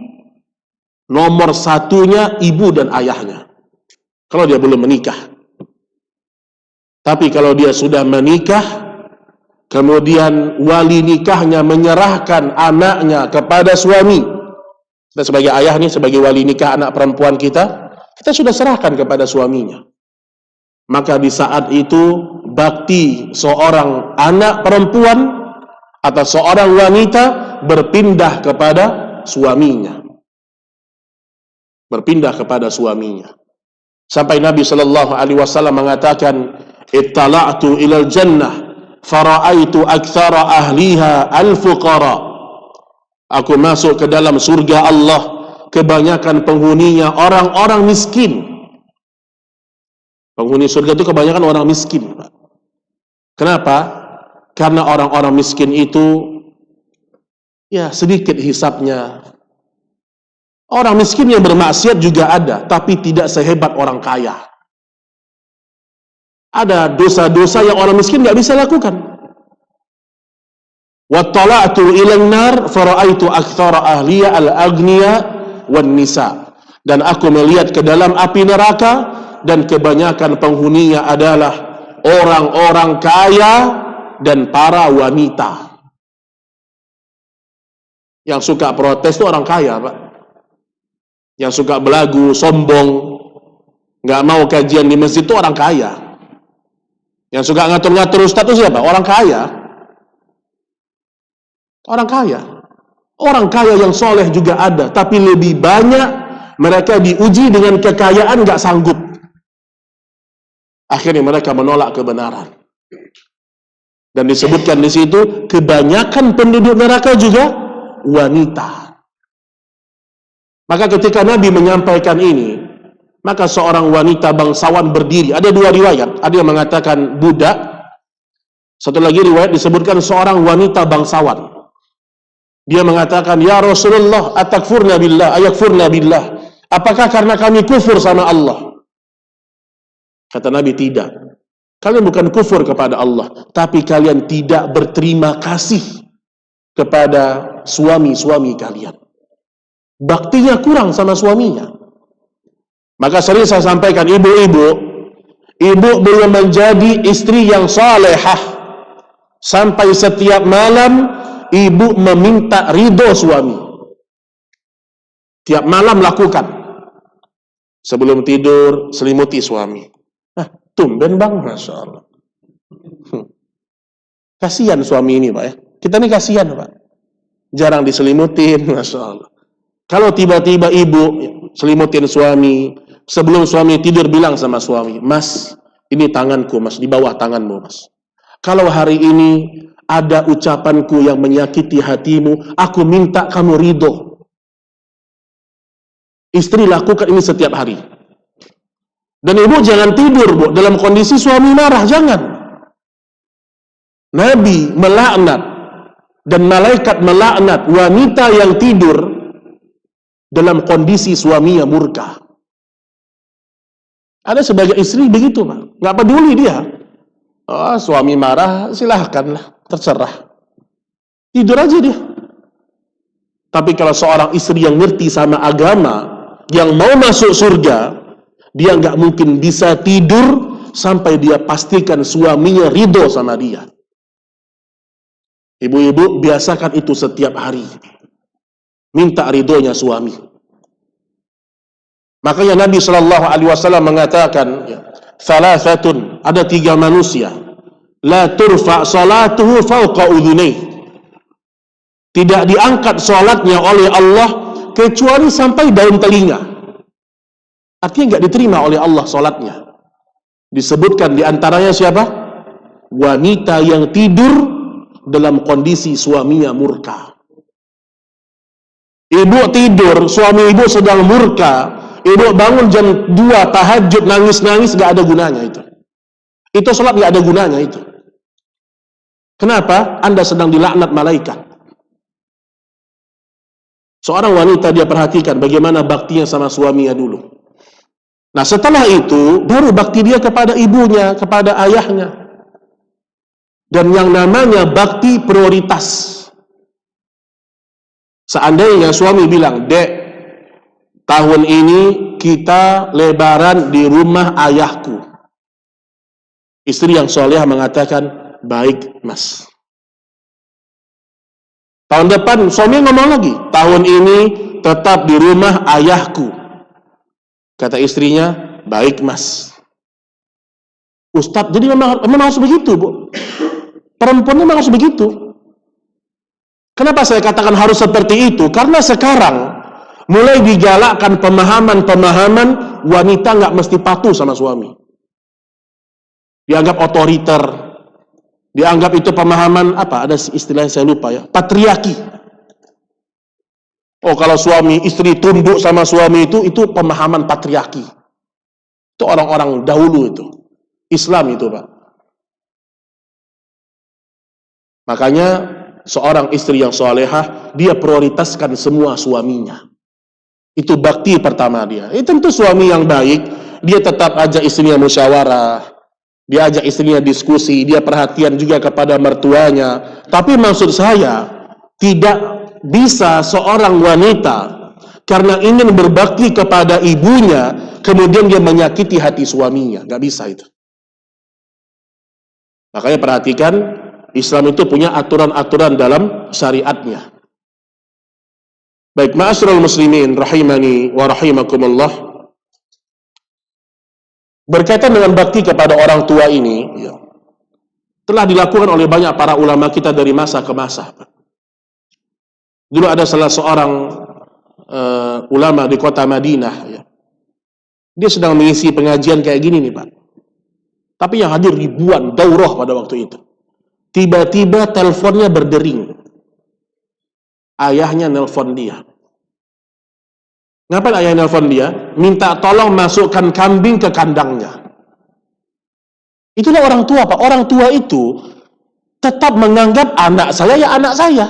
nomor satunya ibu dan ayahnya. Kalau dia belum menikah. Tapi kalau dia sudah menikah, kemudian wali nikahnya menyerahkan anaknya kepada suami. Kita sebagai ayah nih, sebagai wali nikah anak perempuan kita sudah serahkan kepada suaminya. Maka di saat itu, bakti seorang anak perempuan atau seorang wanita berpindah kepada suaminya. Berpindah kepada suaminya. Sampai Nabi sallallahu alaihi wasallam mengatakan, "Ittala'tu ilal jannah fara'aitu aktsara ahliha al-fuqara." Aku masuk ke dalam surga Allah, kebanyakan penghuninya orang-orang miskin. Penghuni surga itu kebanyakan orang miskin. Kenapa? Karena orang-orang miskin itu ya sedikit hisapnya. Orang miskin yang bermaksiat juga ada, tapi tidak sehebat orang kaya. Ada dosa-dosa yang orang miskin nggak bisa lakukan. Wattala'tu ilan nar fara'aitu aktsara ahliya al-aghniya wan nisa. Dan aku melihat ke dalam api neraka dan kebanyakan penghuninya adalah orang-orang kaya dan para wanita. Yang suka protes itu orang kaya, Pak. Yang suka belagu, sombong, nggak mau kajian di masjid itu orang kaya. Yang suka ngatur-ngatur ustaz itu siapa? Orang kaya. Orang kaya. Orang kaya yang soleh juga ada, tapi lebih banyak mereka diuji dengan kekayaan nggak sanggup. Akhirnya mereka menolak kebenaran. Dan disebutkan di situ, kebanyakan penduduk neraka juga wanita. Maka ketika Nabi menyampaikan ini, maka seorang wanita bangsawan berdiri. Ada dua riwayat, ada yang mengatakan budak, satu lagi riwayat disebutkan seorang wanita bangsawan. Dia mengatakan, "Ya Rasulullah, atakfurna billah, ayakfurna billah." Apakah karena kami kufur sama Allah? Kata Nabi, tidak. Kalian bukan kufur kepada Allah, tapi kalian tidak berterima kasih kepada suami-suami kalian. Baktinya kurang sama suaminya. Maka sering saya sampaikan, ibu belum menjadi istri yang salehah sampai setiap malam ibu meminta ridho suami. Tiap malam lakukan. Sebelum tidur selimuti suami. Tumben bang, Masya Allah. Kasihan suami ini Pak ya. Kita ini kasihan Pak. Jarang diselimutin, Masya Allah. Kalau tiba-tiba ibu selimutin suami, sebelum suami tidur bilang sama suami, "Mas, ini tanganku mas, di bawah tanganmu mas. Kalau hari ini ada ucapanku yang menyakiti hatimu, aku minta kamu ridho." Istri lakukan ini setiap hari. Dan ibu jangan tidur Bu dalam kondisi suami marah, jangan. Nabi melaknat dan malaikat melaknat wanita yang tidur dalam kondisi suaminya murka. Ada sebagai istri begitu Pak, nggak peduli dia. Oh, suami marah, silahkanlah, terserah. Tidur aja dia. Tapi kalau seorang istri yang ngerti sama agama, yang mau masuk surga, dia nggak mungkin bisa tidur sampai dia pastikan suaminya ridho sama dia. Ibu-ibu biasakan itu setiap hari. minta ridhonya suami. Makanya Nabi SAW mengatakan, thalathatun, ada 3 manusia, la turfa salatuhu fawqa udhunaih, tidak diangkat salatnya oleh Allah kecuali sampai daun telinga. Artinya nggak diterima oleh Allah salatnya. Disebutkan diantaranya siapa? Wanita yang tidur dalam kondisi suaminya murka. Ibu tidur, suami ibu sedang murka, ibu bangun jam 2 tahajud, nangis-nangis, gak ada gunanya itu. Itu salat gak ada gunanya itu. Kenapa? Anda sedang dilaknat malaikat. Seorang wanita, dia perhatikan bagaimana baktinya sama suaminya dulu. Nah, setelah itu baru bakti dia kepada ibunya, kepada ayahnya. Dan yang namanya bakti prioritas. Seandainya suami bilang, "Dek, tahun ini kita lebaran di rumah ayahku." Istri yang solehah mengatakan, "Baik, Mas." Tahun depan suami ngomong lagi, "Tahun ini tetap di rumah ayahku." Kata istrinya, "Baik, Mas." Ustadz, jadi memang harus begitu, Bu. Perempuan memang harus begitu. Kenapa saya katakan harus seperti itu? Karena sekarang mulai digalakkan pemahaman-pemahaman wanita nggak mesti patuh sama suami. Dianggap otoriter. Dianggap itu pemahaman apa? Ada istilahnya saya lupa ya. Patriarki. Oh, kalau suami istri tunduk sama suami itu pemahaman patriarki. Itu orang-orang dahulu itu. Islam itu, Pak. Makanya seorang istri yang solehah, dia prioritaskan semua suaminya. Itu bakti pertama dia. Tentu suami yang baik, dia tetap ajak istrinya musyawarah, dia ajak istrinya diskusi, dia perhatian juga kepada mertuanya. Tapi maksud saya, tidak bisa seorang wanita karena ingin berbakti kepada ibunya, kemudian dia menyakiti hati suaminya. Gak bisa itu. Makanya perhatikan, Islam itu punya aturan-aturan dalam syariatnya. Baik, ma'asyiral muslimin rahimani wa rahimakumullah. Berkaitan dengan bakti kepada orang tua ini, telah dilakukan oleh banyak para ulama kita dari masa ke masa. Dulu ada salah seorang ulama di kota Madinah, dia sedang mengisi pengajian kayak gini nih, Pak. Tapi yang hadir ribuan, daurah pada waktu itu. Tiba-tiba teleponnya berdering. Ayahnya nelpon dia. Ngapain ayah nelpon dia? Minta tolong masukkan kambing ke kandangnya. Itulah orang tua, Pak. Orang tua itu tetap menganggap anak saya ya anak saya.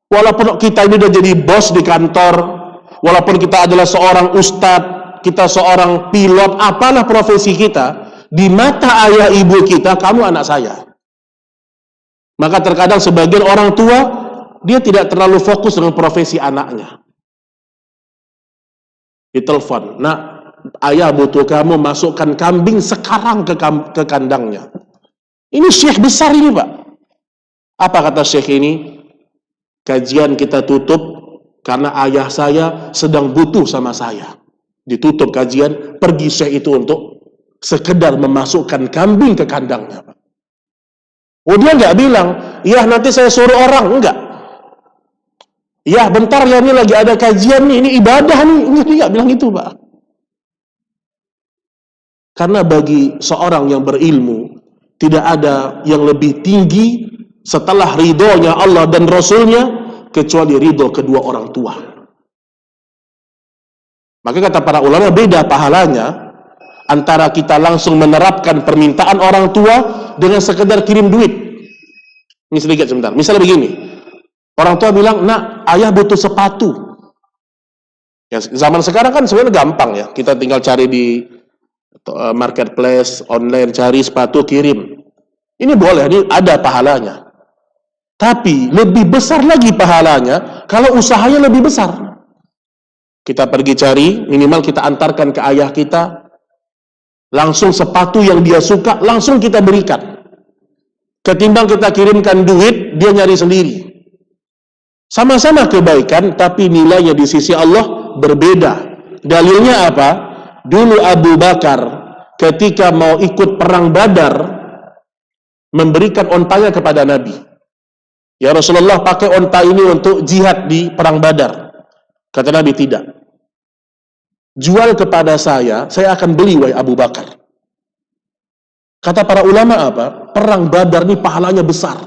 Walaupun kita ini udah jadi bos di kantor, walaupun kita adalah seorang ustadz, kita seorang pilot, apalah profesi kita, di mata ayah ibu kita, kamu anak saya. Maka terkadang sebagian orang tua, dia tidak terlalu fokus dengan profesi anaknya. Ditelepon, "Nak, ayah butuh kamu masukkan kambing sekarang ke kandangnya." Ini syekh besar ini, Pak. Apa kata syekh ini? "Kajian kita tutup karena ayah saya sedang butuh sama saya." Ditutup kajian, pergi syekh itu untuk sekedar memasukkan kambing ke kandangnya, Pak. Oh, dia nggak bilang, "Ya nanti saya suruh orang." Enggak. "Ya bentar ya, ini lagi ada kajian nih, ini ibadah nih." Dia nggak bilang itu, Pak. Karena bagi seorang yang berilmu, tidak ada yang lebih tinggi setelah ridhonya Allah dan Rasulnya, kecuali ridho kedua orang tua. Maka kata para ulama, beda pahalanya antara kita langsung menerapkan permintaan orang tua dengan sekedar kirim duit. Ini sedikit sebentar. Misalnya begini, orang tua bilang, "Nak, ayah butuh sepatu." Ya, zaman sekarang kan sebenarnya gampang ya. Kita tinggal cari di marketplace, online, cari sepatu, kirim. Ini boleh, ini ada pahalanya. Tapi lebih besar lagi pahalanya kalau usahanya lebih besar. Kita pergi cari, minimal kita antarkan ke ayah kita, langsung sepatu yang dia suka, langsung kita berikan. Ketimbang kita kirimkan duit, dia nyari sendiri. Sama-sama kebaikan, tapi nilainya di sisi Allah berbeda. Dalilnya apa? Dulu Abu Bakar ketika mau ikut perang Badar, memberikan ontanya kepada Nabi. Ya Rasulullah, pakai onta ini untuk jihad di perang Badar. Kata Nabi, tidak. Jual kepada saya akan beli, wahai Abu Bakar. Kata para ulama apa? Perang Badar ini pahalanya besar.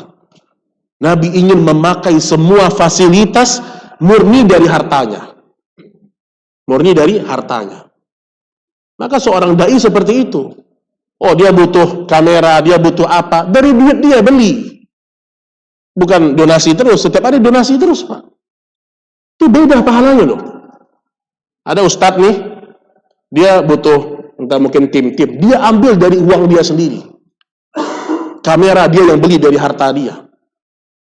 Nabi ingin memakai semua fasilitas murni dari hartanya. Murni dari hartanya. Maka seorang dai seperti itu. Oh, dia butuh kamera, dia butuh apa? Dari duit dia beli. Bukan donasi terus, setiap hari donasi terus, Pak. Itu beda pahalanya loh. Ada ustadz nih, dia butuh, entah mungkin tim-tim, dia ambil dari uang dia sendiri. Kamera dia yang beli dari harta dia.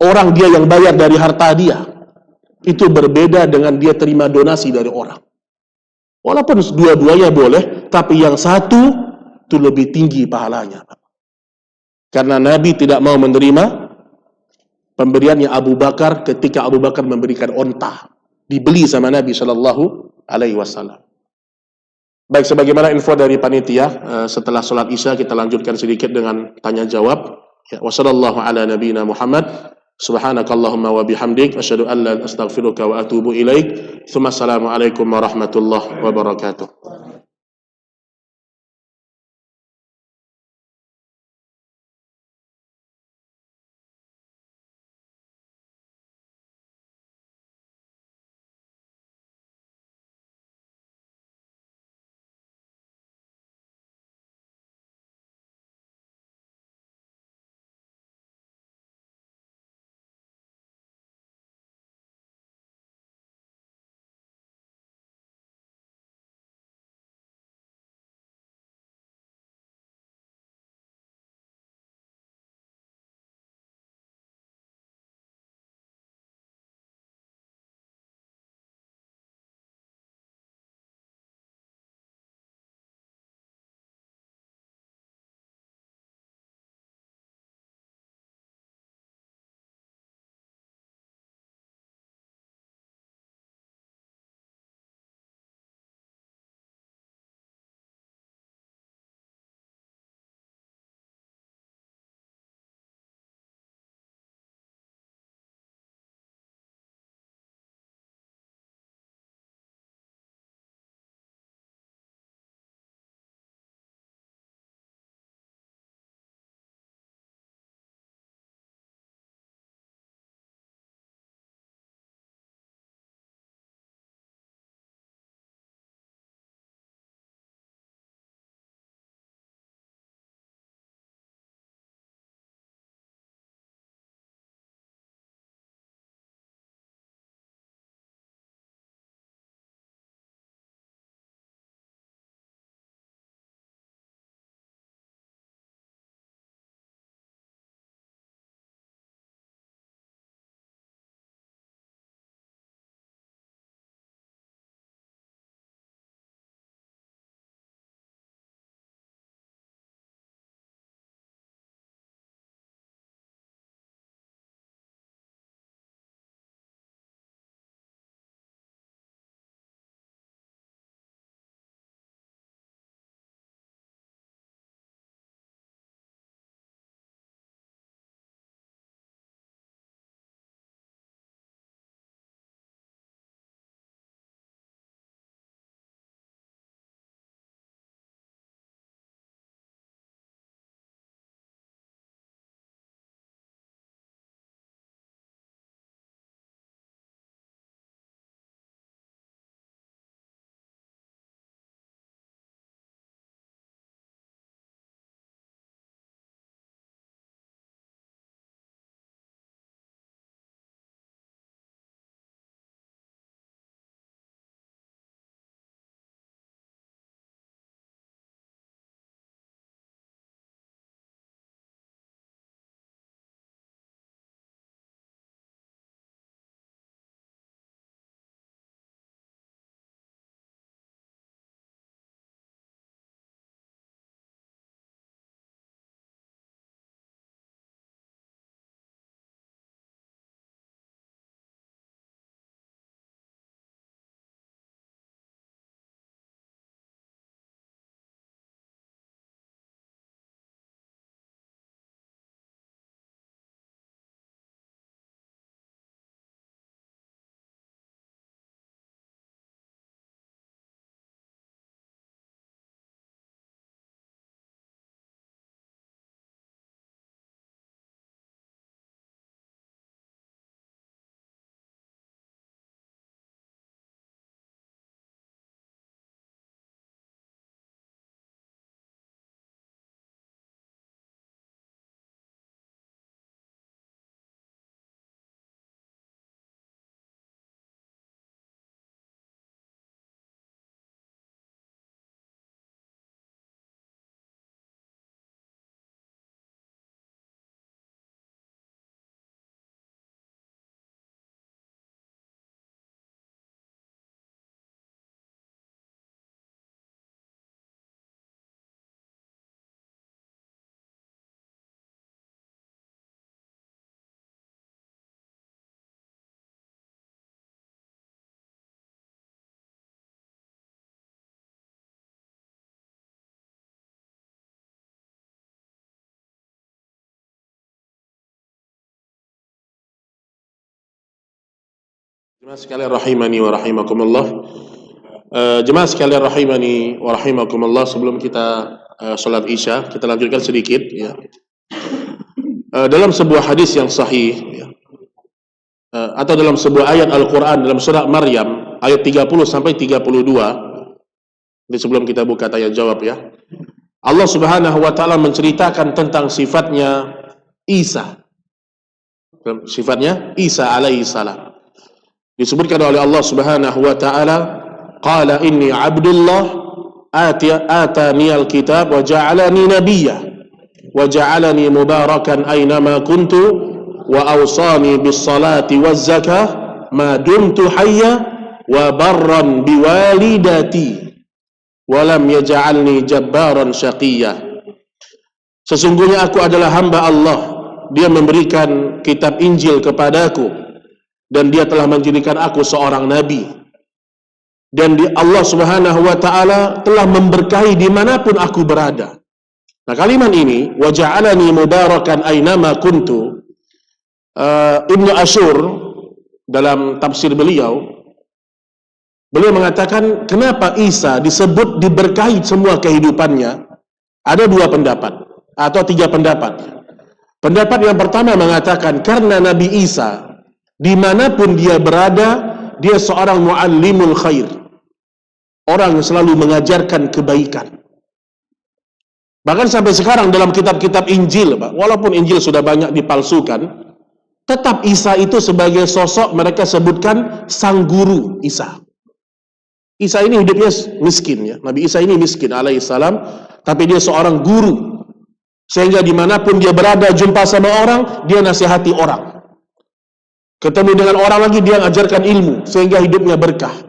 Orang dia yang bayar dari harta dia. Itu berbeda dengan dia terima donasi dari orang. Walaupun dua-duanya boleh, tapi yang satu itu lebih tinggi pahalanya. Karena Nabi tidak mau menerima pemberiannya Abu Bakar ketika Abu Bakar memberikan onta. Dibeli sama Nabi SAW. Baik, sebagaimana info dari panitia, setelah sholat isya kita lanjutkan sedikit dengan tanya jawab. Ya, wassallallahu ala nabiyina Muhammad. Subhanakallahumma wa bihamdik asyhadu an la astaghfiruka wa atubu ilaik. Assalamualaikum warahmatullahi wabarakatuh. Jemaah sekalian rahimani wa rahimakumullah. Jemaah sekalian rahimani wa rahimakumullah, sebelum kita salat Isya, kita lanjutkan sedikit ya. Dalam sebuah hadis yang sahih ya, atau dalam sebuah ayat Al-Qur'an dalam surah Maryam ayat 30 sampai 32. Ini sebelum kita buka tanya jawab ya. Allah Subhanahu wa taala menceritakan tentang sifatnya Isa. Sifatnya Isa alaihi salam. Disebutkan oleh Allah Subhanahu wa taala, qala inni abdullah atani alkitab wa ja'alani nabiyya wa ja'alani mubarakan aynama kuntu wa awsani bis salati waz zakah ma dumtu hayya wa barran biwalidati wa lam yaj'alni jabbaran syaqiyya. Sesungguhnya aku adalah hamba Allah, dia memberikan kitab Injil kepadaku dan dia telah menjadikan aku seorang nabi, dan Allah Subhanahu wa ta'ala telah memberkahi dimanapun aku berada. Nah, kalimat ini waja'alani mubarakan aynama kuntu, Ibnu Ashur dalam tafsir beliau mengatakan kenapa Isa disebut diberkahi semua kehidupannya. Ada dua pendapat atau tiga pendapat. Pendapat yang pertama mengatakan karena Nabi Isa dimanapun dia berada, dia seorang muallimul khair, orang yang selalu mengajarkan kebaikan. Bahkan sampai sekarang dalam kitab-kitab Injil, walaupun Injil sudah banyak dipalsukan, tetap Isa itu sebagai sosok mereka sebutkan sang guru Isa. Isa ini hidupnya miskin ya, Nabi Isa ini miskin alaihissalam, tapi dia seorang guru, sehingga dimanapun dia berada, jumpa sama orang, dia nasihati orang. Ketemu dengan orang lagi, dia mengajarkan ilmu, sehingga hidupnya berkah.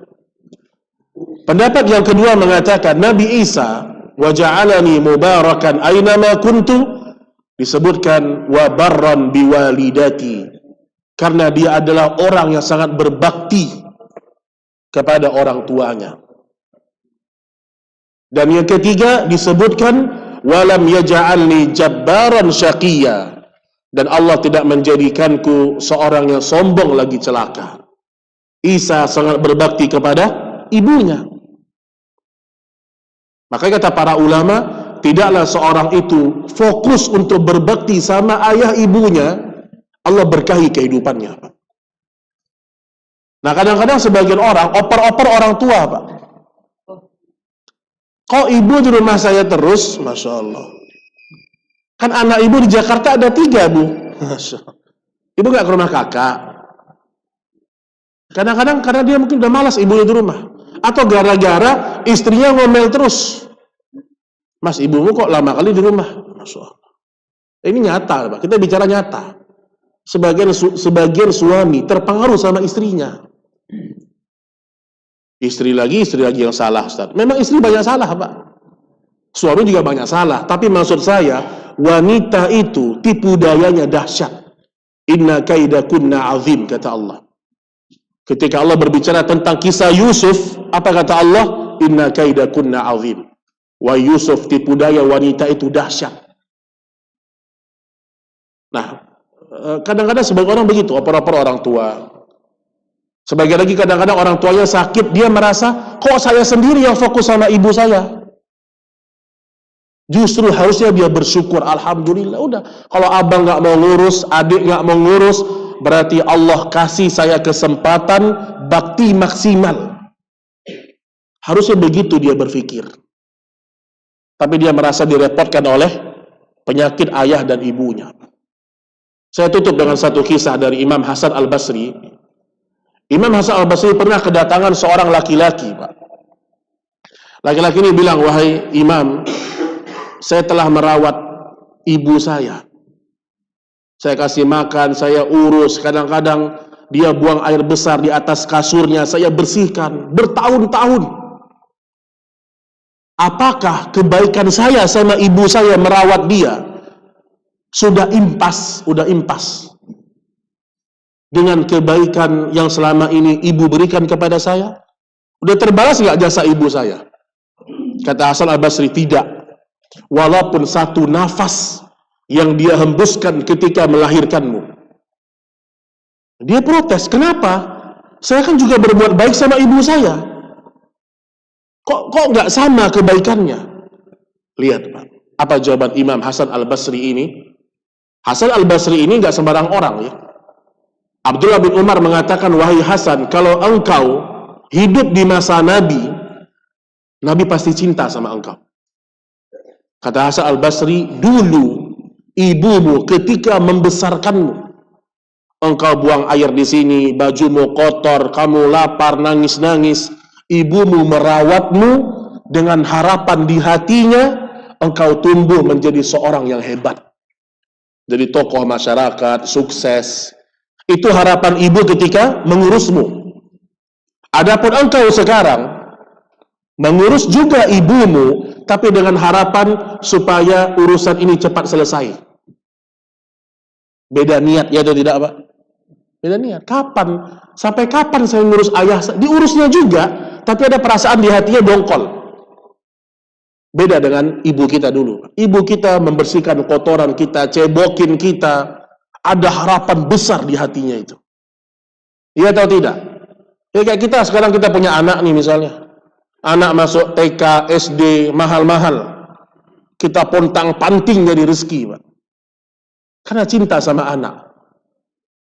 Pendapat yang kedua mengatakan Nabi Isa waja'alani mubarakan aynama kuntu, disebutkan wa barran biwalidati, karena dia adalah orang yang sangat berbakti kepada orang tuanya. Dan yang ketiga disebutkan walam yaj'alni jabbaran syaqiyya, dan Allah tidak menjadikanku seorang yang sombong lagi celaka. Isa sangat berbakti kepada ibunya. Makanya kata para ulama, tidaklah seorang itu fokus untuk berbakti sama ayah ibunya, Allah berkahi kehidupannya. Nah, kadang-kadang sebagian orang oper-oper orang tua, Pak. Kok ibu di rumah saya terus? Masya Allah. Kan anak ibu di Jakarta ada 3, Bu. Ibu gak ke rumah kakak. Kadang-kadang karena dia mungkin udah malas ibunya di rumah, atau gara-gara istrinya ngomel terus. Mas, ibumu kok lama kali di rumah? Masya Allah. Ini nyata, Pak. Kita bicara nyata. Sebagian suami terpengaruh sama istrinya. Istri lagi yang salah, Ustaz. Memang istri banyak salah, Pak. Suami juga banyak salah. Tapi maksud saya, wanita itu tipu dayanya dahsyat. Inna kaidakunna azim, kata Allah. Ketika Allah berbicara tentang kisah Yusuf, apa kata Allah? Inna kaidakunna azim. Wa Yusuf, tipu daya wanita itu dahsyat. Nah, kadang-kadang sebagian orang begitu, oper-oper orang tua. Sebagian lagi kadang-kadang orang tuanya sakit, dia merasa, kok saya sendiri yang fokus sama ibu saya? Justru harusnya dia bersyukur, alhamdulillah. Udah, kalau abang nggak mau ngurus, adik nggak mau ngurus, berarti Allah kasih saya kesempatan bakti maksimal. Harusnya begitu dia berpikir. Tapi dia merasa direpotkan oleh penyakit ayah dan ibunya. Saya tutup dengan satu kisah dari Imam Hasan Al-Basri. Imam Hasan Al-Basri pernah kedatangan seorang laki-laki, Pak. Laki-laki ini bilang, wahai Imam, saya telah merawat ibu saya. Saya kasih makan, saya urus. Kadang-kadang dia buang air besar di atas kasurnya, saya bersihkan bertahun-tahun. Apakah kebaikan saya sama ibu saya merawat dia sudah impas dengan kebaikan yang selama ini ibu berikan kepada saya? Udah terbalas nggak jasa ibu saya? Kata Hasan Al-Basri, tidak. Walaupun satu nafas yang dia hembuskan ketika melahirkanmu. Dia protes, kenapa? Saya kan juga berbuat baik sama ibu saya. Kok nggak sama kebaikannya? Lihat Pak, apa jawaban Imam Hasan Al-Basri ini? Hasan Al-Basri ini nggak sembarang orang ya. Abdullah bin Umar mengatakan, wahai Hasan, kalau engkau hidup di masa Nabi, Nabi pasti cinta sama engkau. Kata Hasan Al-Basri, dulu ibumu ketika membesarkanmu, engkau buang air di sini, bajumu kotor, kamu lapar, nangis-nangis, ibumu merawatmu dengan harapan di hatinya, engkau tumbuh menjadi seorang yang hebat. Jadi tokoh masyarakat, sukses. Itu harapan ibu ketika mengurusmu. Adapun engkau sekarang mengurus juga ibumu, tapi dengan harapan supaya urusan ini cepat selesai. Beda niat ya atau tidak Pak? Beda niat. Kapan? Sampai kapan saya ngurus ayah? Diurusnya juga, tapi ada perasaan di hatinya dongkol. Beda dengan ibu kita dulu. Ibu kita membersihkan kotoran kita, cebokin kita, ada harapan besar di hatinya itu. Iya atau tidak? Ya kayak kita sekarang kita punya anak nih misalnya. Anak masuk TK, SD, mahal-mahal. Kita pontang-panting dari rezeki, Pak. Karena cinta sama anak.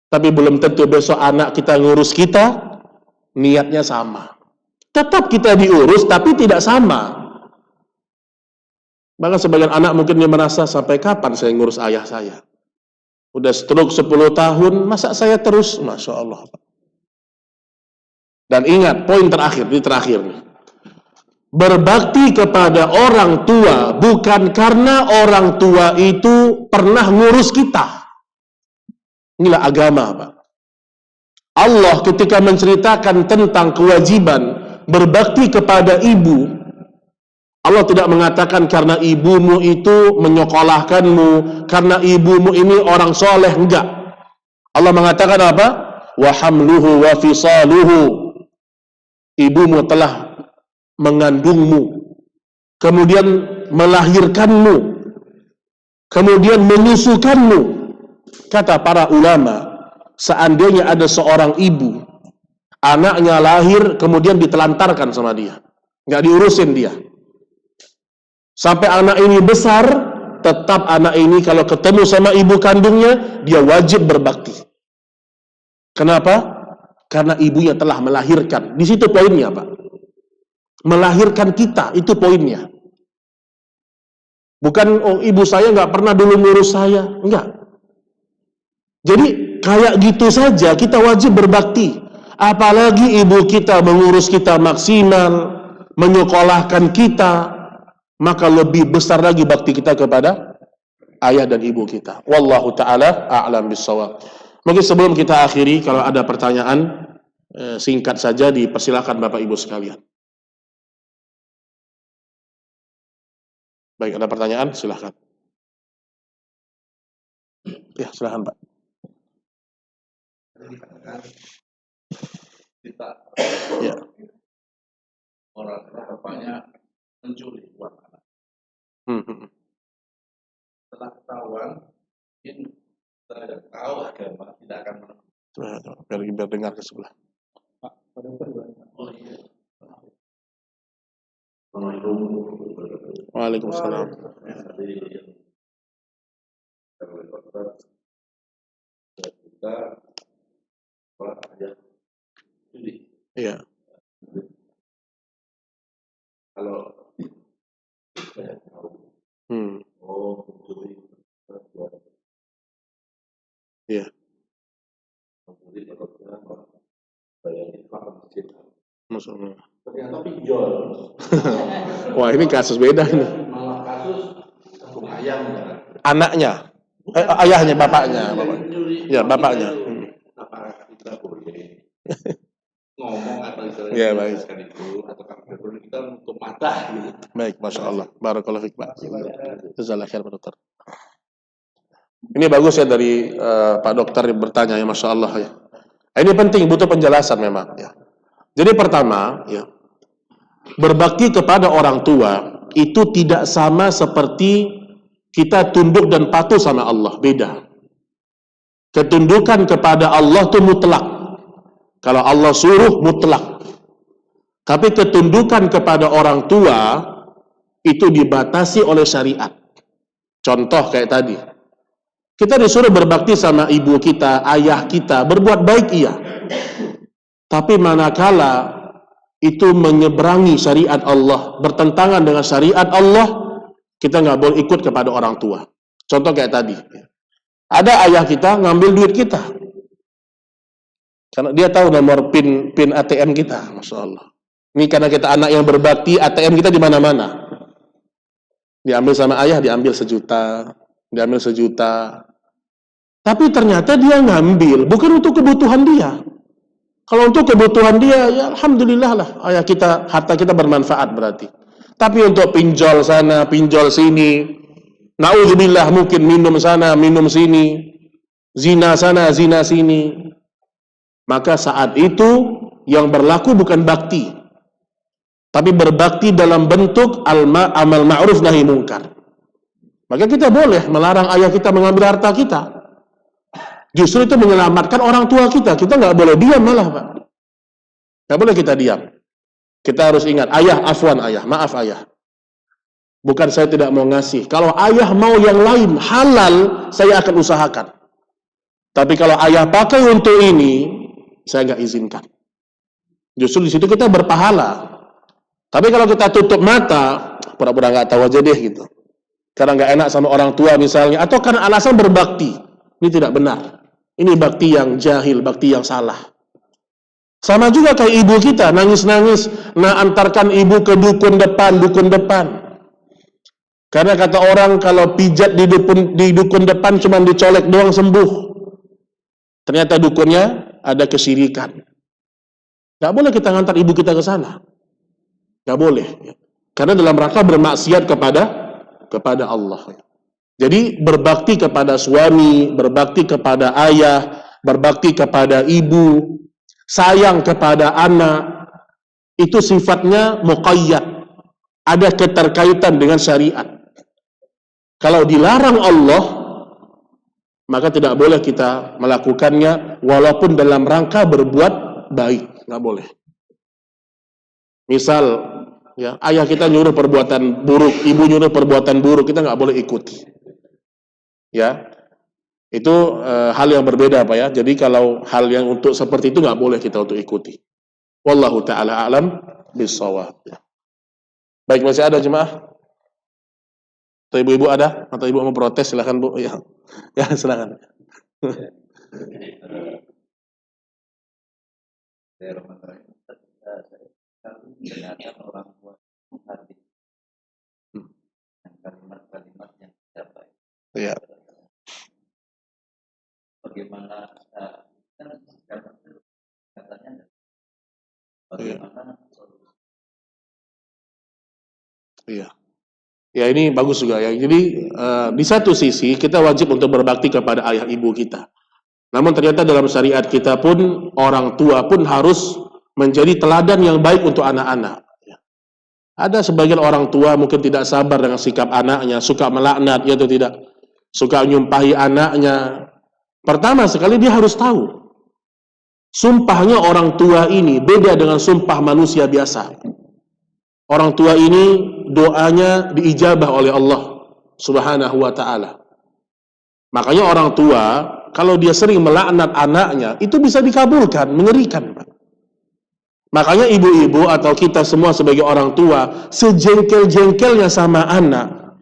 Tapi belum tentu besok anak kita ngurus kita, niatnya sama. Tetap kita diurus, tapi tidak sama. Bahkan sebagian anak mungkin dia merasa, sampai kapan saya ngurus ayah saya? Udah stroke 10 tahun, masa saya terus? Masya Allah. Dan ingat, poin terakhir, ini terakhir nih. Berbakti kepada orang tua bukan karena orang tua itu pernah ngurus kita. Inilah agama, Pak. Allah ketika menceritakan tentang kewajiban berbakti kepada ibu, Allah tidak mengatakan karena ibumu itu menyekolahkanmu, karena ibumu ini orang soleh, enggak. Allah mengatakan apa? Wa hamluhu wa fisaluhu. Ibumu telah mengandungmu, kemudian melahirkanmu, kemudian menyusukanmu. Kata para ulama, seandainya ada seorang ibu, anaknya lahir kemudian ditelantarkan sama dia, nggak diurusin dia, sampai anak ini besar, tetap anak ini kalau ketemu sama ibu kandungnya, dia wajib berbakti. Kenapa? Karena ibunya telah melahirkan. Di situ poinnya, Pak. Melahirkan kita, itu poinnya. Bukan, oh ibu saya nggak pernah dulu ngurus saya. Enggak. Jadi, kayak gitu saja kita wajib berbakti. Apalagi ibu kita mengurus kita maksimal, menyekolahkan kita, maka lebih besar lagi bakti kita kepada ayah dan ibu kita. Wallahu ta'ala a'lam bissawab. Mungkin sebelum kita akhiri, kalau ada pertanyaan, singkat saja dipersilakan Bapak Ibu sekalian. Baik, ada pertanyaan? Silahkan. Ya, silahkan Pak. Kita Ya. orang bapaknya mencuri uang anak. Setelah ketahuan, mungkin terhadap tahu agama tidak akan menemukan. Biar dengar ke sebelah. Oh iya. Waalaikumsalam. Kita ada judi. Iya. Kalau saya tahu, oh judi. Iya. Judi kalau kita bayar infak masjid. Maksudnya. Ternyata pinjol. Wah, ini kasus beda ini. Malah kasus tabung ayam ya. Anaknya, ayahnya, bapaknya, ya bapaknya. Apakah kita boleh ngomong atau istilahnya Ya, baik. itu atau kita untuk mata gitu. Baik, masya Allah. Barakallahu fiik, Pak. Jazakallahu khair, Pak Dokter. Ini bagus ya dari Pak Dokter yang bertanya ya, masya Allah ya. Ini penting, butuh penjelasan memang ya. Jadi pertama ya, berbakti kepada orang tua itu tidak sama seperti kita tunduk dan patuh sama Allah, beda. Ketundukan kepada Allah itu mutlak. Kalau Allah suruh mutlak. Tapi ketundukan kepada orang tua itu dibatasi oleh syariat. Contoh kayak tadi. Kita disuruh berbakti sama ibu kita, ayah kita, berbuat baik iya. Tapi manakala itu menyeberangi syariat Allah, bertentangan dengan syariat Allah, kita nggak boleh ikut kepada orang tua. Contoh kayak tadi. Ada ayah kita ngambil duit kita. Karena dia tahu nomor PIN ATM kita, Masya Allah. Ini karena kita anak yang berbakti, ATM kita di mana-mana. Diambil sama ayah, diambil 1 juta, diambil 1 juta. Tapi ternyata dia ngambil, bukan untuk kebutuhan dia. Kalau untuk kebutuhan dia, ya alhamdulillah lah, ayah kita, harta kita bermanfaat berarti. Tapi untuk pinjol sana, pinjol sini, na'udzubillah mungkin minum sana, minum sini, zina sana, zina sini. Maka saat itu yang berlaku bukan bakti, tapi berbakti dalam bentuk amal ma'ruf nahi mungkar. Maka kita boleh melarang ayah kita mengambil harta kita. Justru itu menyelamatkan orang tua kita. Kita nggak boleh diam malah, Pak. Nggak boleh kita diam. Kita harus ingat, ayah, afwan ayah, maaf ayah. Bukan saya tidak mau ngasih. Kalau ayah mau yang lain, halal, saya akan usahakan. Tapi kalau ayah pakai untuk ini, saya nggak izinkan. Justru di situ kita berpahala. Tapi kalau kita tutup mata, pura-pura nggak tahu aja deh gitu. Karena nggak enak sama orang tua misalnya, atau karena alasan berbakti, ini tidak benar. Ini bakti yang jahil, bakti yang salah. Sama juga kayak ibu kita, nangis-nangis, nah antarkan ibu ke dukun depan, dukun depan. Karena kata orang kalau pijat di dukun depan cuma dicolek doang sembuh. Ternyata dukunnya ada kesyirikan. Gak boleh kita ngantar ibu kita ke sana. Gak boleh. Karena dalam rangka bermaksiat kepada Allah. Jadi berbakti kepada suami, berbakti kepada ayah, berbakti kepada ibu, sayang kepada anak, itu sifatnya muqayyad. Ada keterkaitan dengan syariat. Kalau dilarang Allah, maka tidak boleh kita melakukannya walaupun dalam rangka berbuat baik. Nggak boleh. Misal, ya, ayah kita nyuruh perbuatan buruk, ibu nyuruh perbuatan buruk, kita nggak boleh ikuti. Ya, itu hal yang berbeda Pak ya. Jadi kalau hal yang untuk seperti itu nggak boleh kita untuk ikuti. Wallahu ta'ala a'lam bissawab. Baik, masih ada jemaah? Atau ibu-ibu ada? Atau ibu mau protes? Silakan Bu. Ya, ya silakan. Mendengarkan orang tua hadis kalimat-kalimat yang dicapai. Iya. Bagaimana kan katanya bagaimana solusi? Iya. Ya ini bagus juga ya. Jadi di satu sisi kita wajib untuk berbakti kepada ayah ibu kita. Namun ternyata dalam syariat kita pun orang tua pun harus menjadi teladan yang baik untuk anak-anak. Ada sebagian orang tua mungkin tidak sabar dengan sikap anaknya, suka melaknat, ya atau tidak, suka nyumpahi anaknya. Pertama sekali dia harus tahu, sumpahnya orang tua ini beda dengan sumpah manusia biasa. Orang tua ini doanya diijabah oleh Allah Subhanahu wa ta'ala. Makanya orang tua kalau dia sering melaknat anaknya, itu bisa dikabulkan, mengerikan. Makanya ibu-ibu atau kita semua sebagai orang tua, sejengkel-jengkelnya sama anak,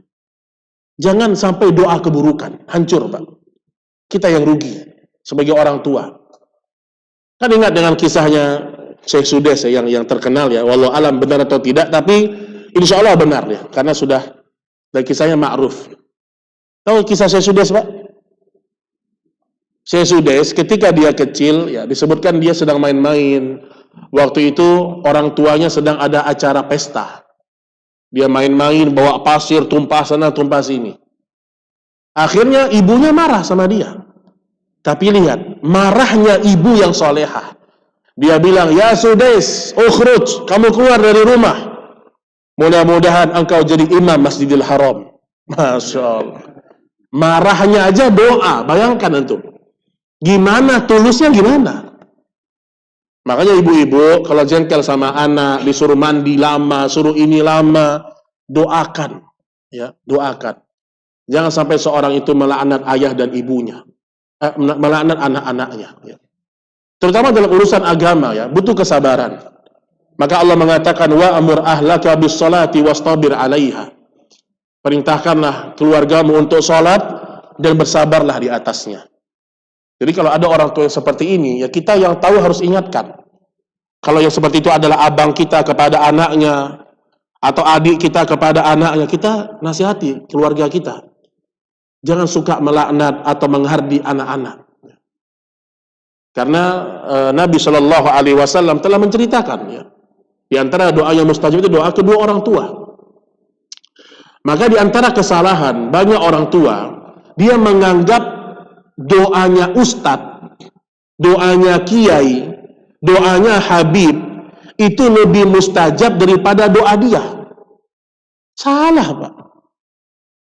jangan sampai doa keburukan, hancur Pak. Kita yang rugi sebagai orang tua. Kan ingat dengan kisahnya Syekh Sudes ya, yang terkenal ya, wallahu alam benar atau tidak, tapi insya Allah benar ya, karena sudah dan kisahnya ma'ruf. Tahu kisah Syekh Sudes Pak? Syekh Sudes ketika dia kecil ya disebutkan dia sedang main-main. Waktu itu orang tuanya sedang ada acara pesta. Dia main-main bawa pasir tumpah sana tumpah sini. Akhirnya ibunya marah sama dia. Tapi lihat, marahnya ibu yang solehah. Dia bilang, ya Sudes, ukhruj, kamu keluar dari rumah. Mudah-mudahan engkau jadi imam Masjidil Haram. Masya Allah. Marahnya aja doa, bayangkan antum. Gimana tulusnya gimana? Makanya ibu-ibu kalau jengkel sama anak, disuruh mandi lama, suruh ini lama, doakan, ya, doakan. Jangan sampai seorang itu melaknat ayah dan ibunya, melaknat anak-anaknya. Ya. Terutama dalam urusan agama, ya, butuh kesabaran. Maka Allah mengatakan wa amur ahlaka bis salati wastabir 'alaiha. Perintahkanlah keluargamu untuk salat dan bersabarlah di atasnya. Jadi kalau ada orang tua yang seperti ini, ya kita yang tahu harus ingatkan. Kalau yang seperti itu adalah abang kita kepada anaknya, atau adik kita kepada anaknya, kita nasihati keluarga kita. Jangan suka melaknat atau menghardi anak-anak. Karena Nabi Shallallahu Alaihi Wasallam telah menceritakan, ya, di antara doa yang mustajab itu doa kedua orang tua. Maka di antara kesalahan banyak orang tua, dia menganggap doanya ustadz, doanya kiai, doanya habib itu lebih mustajab daripada doa dia. Salah, Pak.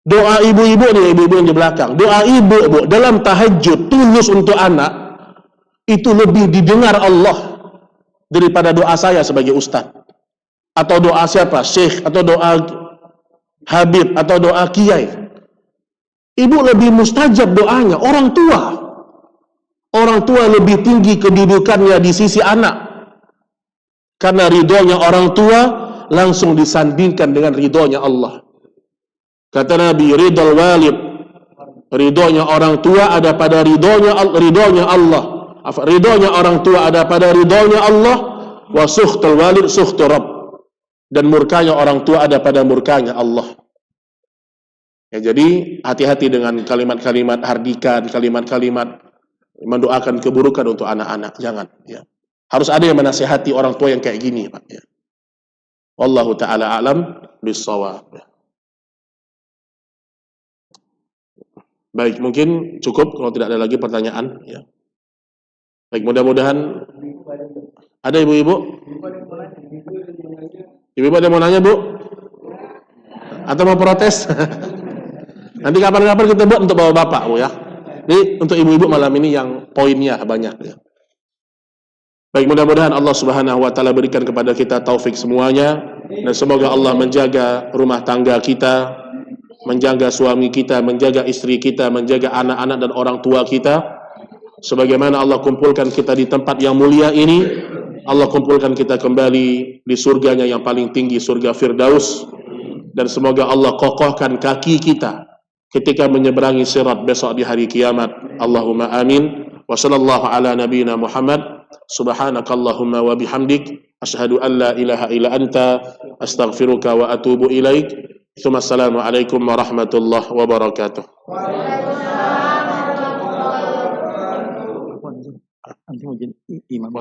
Doa ibu-ibu nih, ibu-ibu yang di belakang, doa ibu dalam tahajud tulus untuk anak itu lebih didengar Allah daripada doa saya sebagai ustadz, atau doa siapa, syekh, atau doa habib, atau doa kiai. Ibu lebih mustajab doanya. Orang tua lebih tinggi kedudukannya di sisi anak, karena ridhonya orang tua langsung disandingkan dengan ridhonya Allah. Kata Nabi, ridhal walid, ridhonya orang tua ada pada ridhonya Allah. Ridhonya orang tua ada pada ridhonya Allah. Wa sukhtul walid sukhtu Rabb, dan murkanya orang tua ada pada murkanya Allah. Ya, jadi hati-hati dengan kalimat-kalimat hardikan, kalimat-kalimat mendoakan keburukan untuk anak-anak. Jangan, ya. Harus ada yang menasihati orang tua yang kayak gini, Pak, ya. Wallahu taala alam bis-shawab. Baik, mungkin cukup kalau tidak ada lagi pertanyaan, ya. Baik, mudah-mudahan ada ibu-ibu. Ibu-ibu ada yang mau nanya, Bu? Atau mau protes? Nanti kapan-kapan kita buat untuk bapak-bapak, Bu, ya. Ini untuk ibu-ibu malam ini yang poinnya banyak, ya. Baik, mudah-mudahan Allah Subhanahu wa taala berikan kepada kita taufik semuanya, dan semoga Allah menjaga rumah tangga kita, menjaga suami kita, menjaga istri kita, menjaga anak-anak dan orang tua kita. Sebagaimana Allah kumpulkan kita di tempat yang mulia ini, Allah kumpulkan kita kembali di surganya yang paling tinggi, surga Firdaus. Dan semoga Allah kokohkan kaki kita ketika menyeberangi sirat besok di hari kiamat. Allahumma amin. Wa sallallahu ala nabiyyina Muhammad. Subhanakallahumma wa bihamdik, asyhadu an la ilaha illa anta, astaghfiruka wa atubu ilaik. Assalamu alaikum warahmatullahi wabarakatuh. Nanti mau jadi imam.